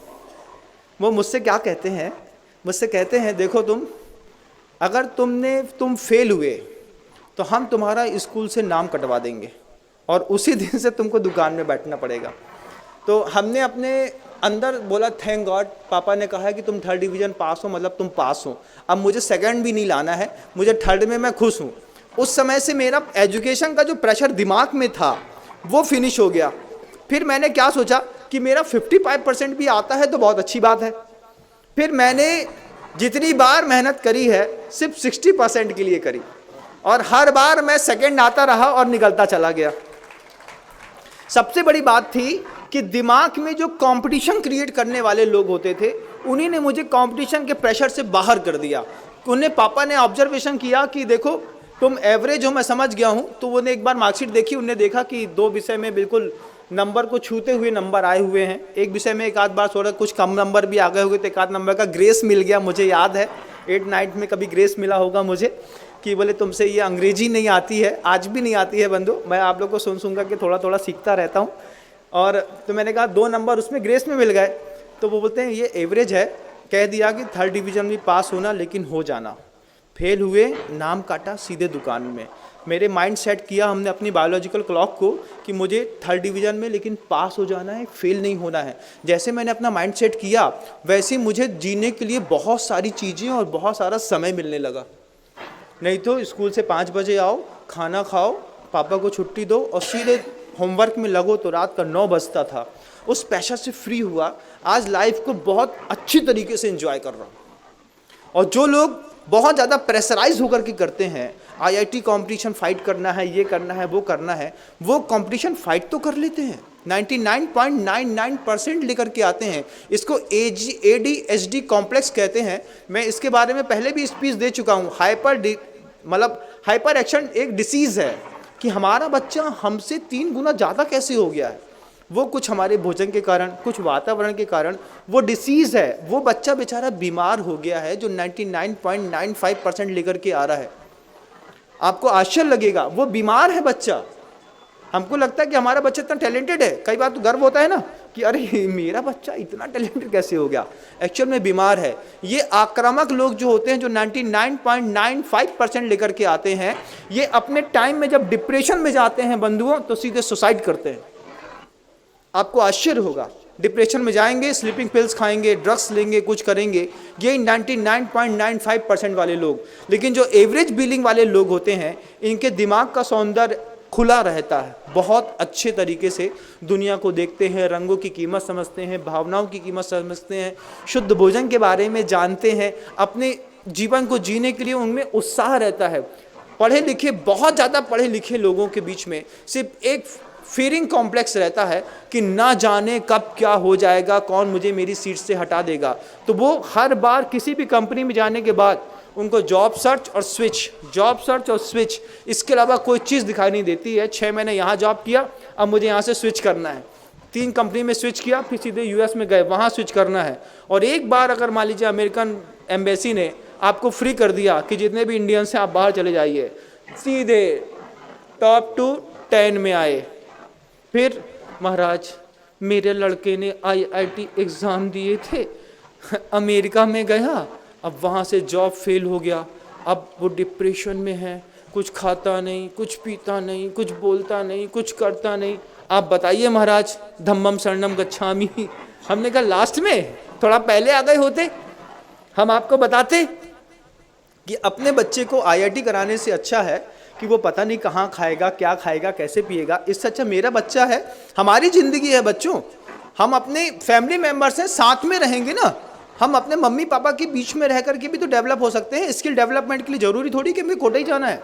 वो मुझसे क्या कहते हैं, मुझसे कहते हैं देखो अगर तुम फेल हुए तो हम तुम्हारा स्कूल से नाम कटवा देंगे और उसी दिन से तुमको दुकान में बैठना पड़ेगा। तो हमने अपने अंदर बोला थैंक गॉड, पापा ने कहा है कि तुम 3rd डिवीज़न पास हो मतलब तुम पास हो, अब मुझे 2nd भी नहीं लाना है, मुझे 3rd में मैं खुश हूँ। उस समय से मेरा एजुकेशन का जो प्रेशर दिमाग में था वो फिनिश हो गया। फिर मैंने क्या सोचा कि मेरा 55% भी आता है तो बहुत अच्छी बात है। फिर मैंने जितनी बार मेहनत करी है सिर्फ 60% के लिए करी और हर बार मैं 2nd आता रहा और निकलता चला गया। सबसे बड़ी बात थी कि दिमाग में जो कंपटीशन क्रिएट करने वाले लोग होते थे उन्हीं ने मुझे कंपटीशन के प्रेशर से बाहर कर दिया। उन्हें पापा ने ऑब्जर्वेशन किया कि देखो तुम एवरेज हो, मैं समझ गया हूँ। तो उन्हें एक बार मार्कशीट देखी, उन्हें देखा कि 2 विषय में बिल्कुल नंबर को छूते हुए नंबर आए हुए हैं, एक विषय में एक आध बार थोड़ा कुछ कम नंबर भी आ गए हुए, तो एक आध नंबर का ग्रेस मिल गया। मुझे याद है 8th 9th में कभी ग्रेस मिला होगा मुझे कि बोले तुमसे ये अंग्रेजी नहीं आती है, आज भी नहीं आती है बंधु, मैं आप लोग को सुन कर के थोड़ा थोड़ा सीखता रहता हूँ। और तो मैंने कहा 2 नंबर उसमें ग्रेस में मिल गए। तो वो बोलते हैं ये एवरेज है, कह दिया कि 3rd डिवीज़न में पास होना लेकिन हो जाना। फेल हुए, नाम काटा, सीधे दुकान में। मेरे माइंड सेट किया हमने अपनी बायोलॉजिकल क्लॉक को कि मुझे 3rd डिवीज़न में लेकिन पास हो जाना है, फेल नहीं होना है। जैसे मैंने अपना माइंड सेट किया वैसे मुझे जीने के लिए बहुत सारी चीज़ें और बहुत सारा समय मिलने लगा। नहीं तो स्कूल से 5 बजे आओ, खाना खाओ, पापा को छुट्टी दो और सीधे होमवर्क में लगो तो रात का 9 बजता था। उस प्रेशर से फ्री हुआ, आज लाइफ को बहुत अच्छी तरीके से एंजॉय कर रहा हूँ। और जो लोग बहुत ज़्यादा प्रेशराइज होकर के करते हैं, आईआईटी कंपटीशन फाइट करना है, ये करना है, वो करना है, वो कंपटीशन फाइट तो कर लेते हैं, 99.99% लेकर के आते हैं। इसको ADHD कॉम्प्लेक्स कहते हैं। मैं इसके बारे में पहले भी स्पीच दे चुका हूँ। हाइपर एक्शन एक डिसीज़ है कि हमारा बच्चा हमसे 3 गुना ज़्यादा कैसे हो गया है। वो कुछ हमारे भोजन के कारण, कुछ वातावरण के कारण वो डिसीज़ है, वो बच्चा बेचारा बीमार हो गया है जो 99.95% लेकर के आ रहा है। आपको आश्चर्य लगेगा, वो बीमार है बच्चा। हमको लगता है कि हमारा बच्चा इतना टैलेंटेड है, कई बार तो गर्व होता है ना कि अरे मेरा बच्चा इतना टैलेंटेड कैसे हो गया, एक्चुअल में बीमार है। ये आक्रामक लोग जो होते हैं, जो 99.95% लेकर के आते हैं, ये अपने टाइम में जब डिप्रेशन में जाते हैं बंधुओं, तो सीधे सुसाइड करते हैं। आपको आश्चर्य होगा, डिप्रेशन में जाएंगे, स्लीपिंग पिल्स खाएंगे, ड्रग्स लेंगे, कुछ करेंगे, ये 99.95% वाले लोग। लेकिन जो एवरेज बिलिंग वाले लोग होते हैं, इनके दिमाग का सौंदर्य खुला रहता है, बहुत अच्छे तरीके से दुनिया को देखते हैं, रंगों की कीमत समझते हैं, भावनाओं की कीमत समझते हैं, शुद्ध भोजन के बारे में जानते हैं, अपने जीवन को जीने के लिए उनमें उत्साह रहता है। पढ़े लिखे, बहुत ज़्यादा पढ़े लिखे लोगों के बीच में सिर्फ एक फीयरिंग कॉम्प्लेक्स रहता है कि ना जाने कब क्या हो जाएगा, कौन मुझे मेरी सीट से हटा देगा। तो वो हर बार किसी भी कंपनी में जाने के बाद उनको जॉब सर्च और स्विच, इसके अलावा कोई चीज़ दिखाई नहीं देती है। 6 महीने यहाँ जॉब किया, अब मुझे यहाँ से स्विच करना है, 3 कंपनी में स्विच किया, फिर सीधे यूएस में गए, वहाँ स्विच करना है। और एक बार अगर मान लीजिए अमेरिकन एम्बेसी ने आपको फ्री कर दिया कि जितने भी इंडियंस हैं आप बाहर चले जाइए, सीधे टॉप 10 में आए। फिर महाराज मेरे लड़के ने IIT एग्ज़ाम दिए थे, अमेरिका में गया, अब वहाँ से जॉब फेल हो गया, अब वो डिप्रेशन में है, कुछ खाता नहीं, कुछ पीता नहीं, कुछ बोलता नहीं, कुछ करता नहीं। आप बताइए महाराज, धम्मम शरणम गच्छामि। हमने कहा लास्ट में थोड़ा पहले आ गए होते, हम आपको बताते कि अपने बच्चे को IIT कराने से अच्छा है कि वो पता नहीं कहाँ खाएगा, क्या खाएगा, कैसे पिएगा। इससे अच्छा मेरा बच्चा है, हमारी ज़िंदगी है बच्चों, हम अपने फैमिली मेम्बर्स हैं, साथ में रहेंगे ना, हम अपने मम्मी पापा के बीच में रह करके भी तो डेवलप हो सकते हैं। स्किल डेवलपमेंट के लिए ज़रूरी थोड़ी कि हमें कोटा ही जाना है।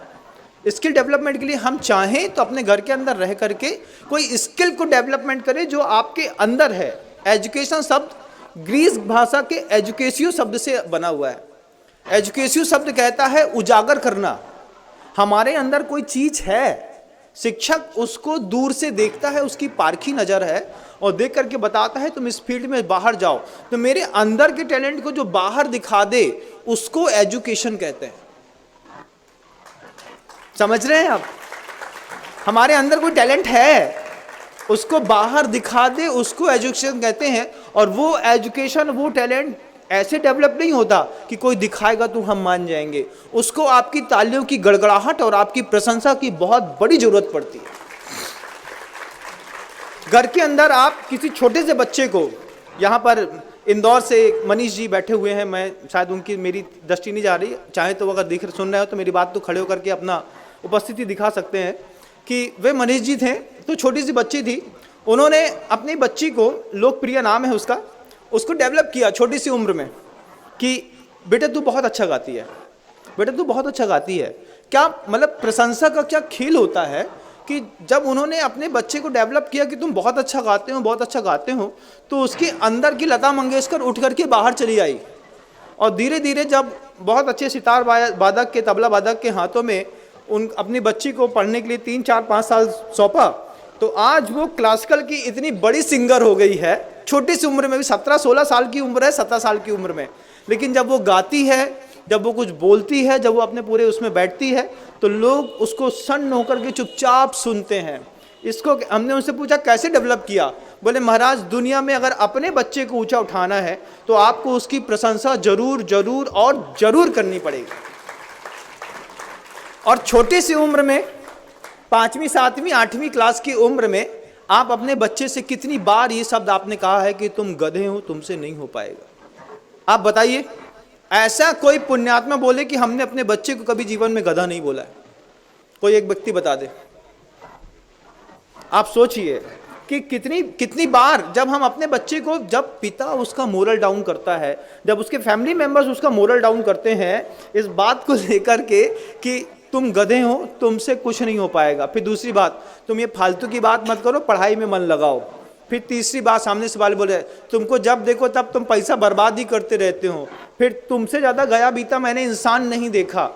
स्किल डेवलपमेंट के लिए हम चाहें तो अपने घर के अंदर रह करके कोई स्किल को डेवलपमेंट करें जो आपके अंदर है। एजुकेशन शब्द ग्रीक भाषा के एजुकेसियो शब्द से बना हुआ है। एजुकेसियो शब्द कहता है उजागर करना। हमारे अंदर कोई चीज़ है, शिक्षक उसको दूर से देखता है, उसकी पारखी नज़र है और देख करके बताता है तुम इस फील्ड में बाहर जाओ। तो मेरे अंदर के टैलेंट को जो बाहर दिखा दे उसको एजुकेशन कहते हैं। समझ रहे हैं आप? हमारे अंदर कोई टैलेंट है, उसको बाहर दिखा दे उसको एजुकेशन कहते हैं। और वो एजुकेशन, वो टैलेंट ऐसे डेवलप नहीं होता कि कोई दिखाएगा तो हम मान जाएंगे। उसको आपकी तालियों की गड़गड़ाहट और आपकी प्रशंसा की बहुत बड़ी जरूरत पड़ती है। घर के अंदर आप किसी छोटे से बच्चे को, यहाँ पर इंदौर से मनीष जी बैठे हुए हैं, मैं शायद उनकी, मेरी दृष्टि नहीं जा रही, चाहे तो अगर देख सुन रहे हो तो मेरी बात तो खड़े होकर के अपना उपस्थिति दिखा सकते हैं कि वे मनीष जी थे। तो छोटी सी बच्ची थी, उन्होंने अपनी बच्ची को, लोकप्रिय नाम है उसका, उसको डेवलप किया छोटी सी उम्र में कि बेटा तू बहुत अच्छा गाती है, बेटा तू बहुत अच्छा गाती है। क्या मतलब प्रशंसा का क्या खेल होता है कि जब उन्होंने अपने बच्चे को डेवलप किया कि तुम बहुत अच्छा गाते हो, बहुत अच्छा गाते हो, तो उसके अंदर की लता मंगेशकर उठ करके बाहर चली आई। और धीरे धीरे जब बहुत अच्छे सितार वादक के, तबला वादक के हाथों में उन अपनी बच्ची को पढ़ने के लिए 3, 4, 5 साल सौंपा, तो आज वो क्लासिकल की इतनी बड़ी सिंगर हो गई है, छोटी सी उम्र में भी। 17-16 साल की उम्र है, 17 साल की उम्र में। लेकिन जब वो गाती है, जब वो कुछ बोलती है, जब वो अपने पूरे उसमें बैठती है, तो लोग उसको सन्न होकर के चुपचाप सुनते हैं। इसको हमने उनसे पूछा कैसे डेवलप किया, बोले महाराज दुनिया में अगर अपने बच्चे को ऊंचा उठाना है तो आपको उसकी प्रशंसा जरूर जरूर और जरूर करनी पड़ेगी। और छोटी सी उम्र में, 5वीं 7वीं 8वीं क्लास की उम्र में, आप अपने बच्चे से कितनी बार ये शब्द आपने कहा है कि तुम गधे हो, तुमसे नहीं हो पाएगा। आप बताइए, ऐसा कोई पुण्यात्मा बोले कि हमने अपने बच्चे को कभी जीवन में गधा नहीं बोला है? कोई एक व्यक्ति बता दे। आप सोचिए, कि कितनी कितनी बार जब हम अपने बच्चे को, जब पिता उसका मोरल डाउन करता है, जब उसके फैमिली मेंबर्स उसका मोरल डाउन करते हैं इस बात को लेकर के कि तुम गधे हो, तुमसे कुछ नहीं हो पाएगा। फिर दूसरी बात, तुम ये फालतू की बात मत करो, पढ़ाई में मन लगाओ। फिर तीसरी बात, सामने से वाले बोले तुमको जब देखो तब तुम पैसा बर्बाद ही करते रहते हो। फिर तुमसे ज़्यादा गया बीता मैंने इंसान नहीं देखा।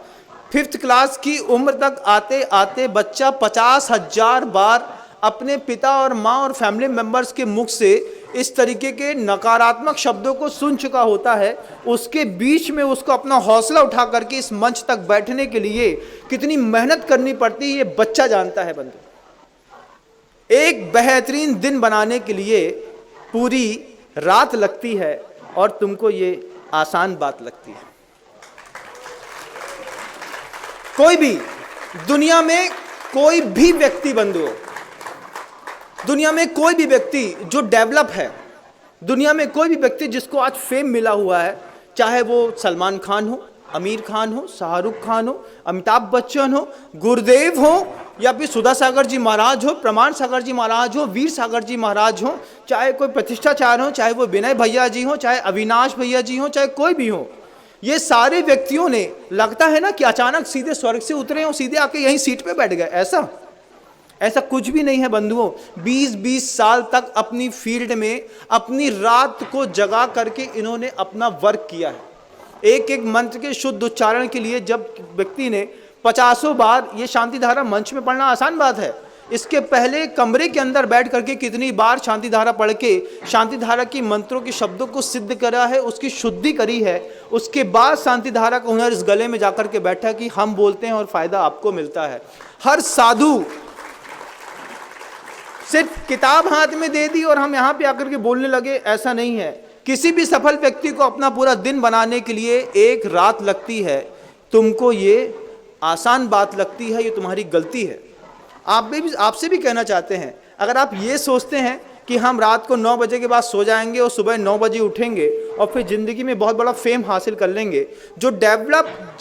5th क्लास की उम्र तक आते आते बच्चा 50,000 बार अपने पिता और माँ और फैमिली मेंबर्स के मुख से इस तरीके के नकारात्मक शब्दों को सुन चुका होता है। उसके बीच में उसको अपना हौसला उठा करके इस मंच तक बैठने के लिए कितनी मेहनत करनी पड़ती है, ये बच्चा जानता है बंधु। एक बेहतरीन दिन बनाने के लिए पूरी रात लगती है और तुमको ये आसान बात लगती है। कोई भी दुनिया में कोई भी व्यक्ति बंधु, दुनिया में कोई भी व्यक्ति जो डेवलप है, दुनिया में कोई भी व्यक्ति जिसको आज फेम मिला हुआ है, चाहे वो सलमान खान हो, आमिर खान हो, शाहरुख खान हो, अमिताभ बच्चन हो, गुरुदेव हो, या फिर सुधा सागर जी महाराज हो, प्रमाण सागर जी महाराज हो, वीर सागर जी महाराज हो, चाहे कोई प्रतिष्ठाचार्य हो, चाहे वो विनय भैया जी हो, चाहे अविनाश भैया जी हो, चाहे कोई भी हो, ये सारे व्यक्तियों ने लगता है ना कि अचानक सीधे स्वर्ग से उतरे हो, सीधे आके यहीं सीट पे बैठ गए। ऐसा कुछ भी नहीं है बंधुओं। 20-20 साल तक अपनी फील्ड में अपनी रात को जगा करके इन्होंने अपना वर्क किया है। एक एक मंत्र के शुद्ध उच्चारण के लिए जब व्यक्ति ने 50 बार ये शांति धारा मंच में पढ़ना आसान बात है, इसके पहले कमरे के अंदर बैठ करके कितनी बार शांति धारा पढ़ के शांति धारा की मंत्रों के शब्दों को सिद्ध करा है, उसकी शुद्धि करी है। उसके बाद शांति धारा का हुनर इस गले में जाकर के बैठा कि हम बोलते हैं और फायदा आपको मिलता है। हर साधु सिर्फ किताब हाथ में दे दी और हम यहाँ पे आकर के बोलने लगे, ऐसा नहीं है। किसी भी सफल व्यक्ति को अपना पूरा दिन बनाने के लिए एक रात लगती है। तुमको ये आसान बात लगती है, ये तुम्हारी गलती है। आपसे भी कहना चाहते हैं, अगर आप ये सोचते हैं कि हम रात को 9 बजे के बाद सो जाएंगे और सुबह 9 बजे उठेंगे और फिर ज़िंदगी में बहुत बड़ा फेम हासिल कर लेंगे, जो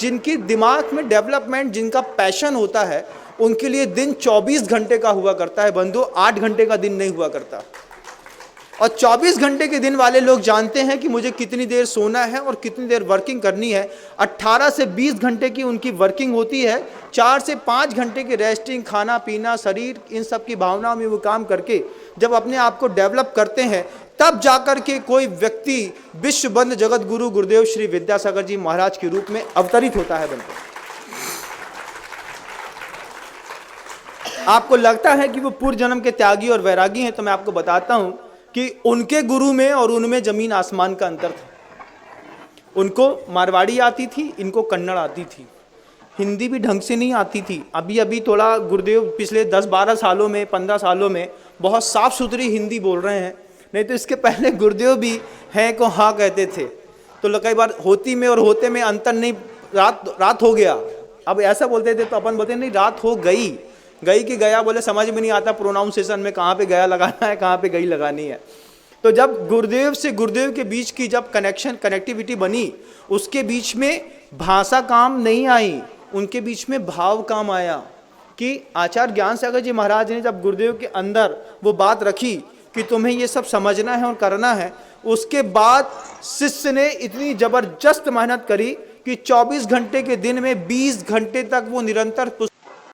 जिनकी दिमाग में डेवलपमेंट, जिनका पैशन होता है, उनके लिए दिन 24 घंटे का हुआ करता है बंधु, 8 घंटे का दिन नहीं हुआ करता। और 24 घंटे के दिन वाले लोग जानते हैं कि मुझे कितनी देर सोना है और कितनी देर वर्किंग करनी है। 18 से 20 घंटे की उनकी वर्किंग होती है, 4 से 5 घंटे की रेस्टिंग, खाना पीना, शरीर, इन सब की भावनाओं में वो काम करके जब अपने आप को डेवलप करते हैं, तब जाकर के कोई व्यक्ति विश्वबंद जगत गुरु गुरुदेव श्री विद्यासागर जी महाराज के रूप में अवतरित होता है बंधु। आपको लगता है कि वो पूर्व जन्म के त्यागी और वैरागी हैं, तो मैं आपको बताता हूं कि उनके गुरु में और उनमें जमीन आसमान का अंतर था। उनको मारवाड़ी आती थी, इनको कन्नड़ आती थी, हिंदी भी ढंग से नहीं आती थी। अभी थोड़ा गुरुदेव पिछले 10-12 सालों में, 15 सालों में बहुत साफ सुथरी हिंदी बोल रहे हैं, नहीं तो इसके पहले गुरुदेव भी हैं को हाँ कहते थे। तो कई बार होती में और होते में अंतर नहीं, रात हो गया, अब ऐसा बोलते थे तो अपन बोलते नहीं रात हो गई कि गया बोले समझ में नहीं आता प्रोनाउंसिएशन में कहाँ पे गया लगाना है, कहाँ पे गई लगानी है। तो जब गुरुदेव से गुरुदेव के बीच की जब कनेक्टिविटी बनी, उसके बीच में भाषा काम नहीं आई, उनके बीच में भाव काम आया। कि आचार्य ज्ञान सागर जी महाराज ने जब गुरुदेव के अंदर वो बात रखी कि तुम्हें ये सब समझना है और करना है, उसके बाद शिष्य ने इतनी जबरदस्त मेहनत करी कि 24 घंटे के दिन में 20 घंटे तक वो निरंतर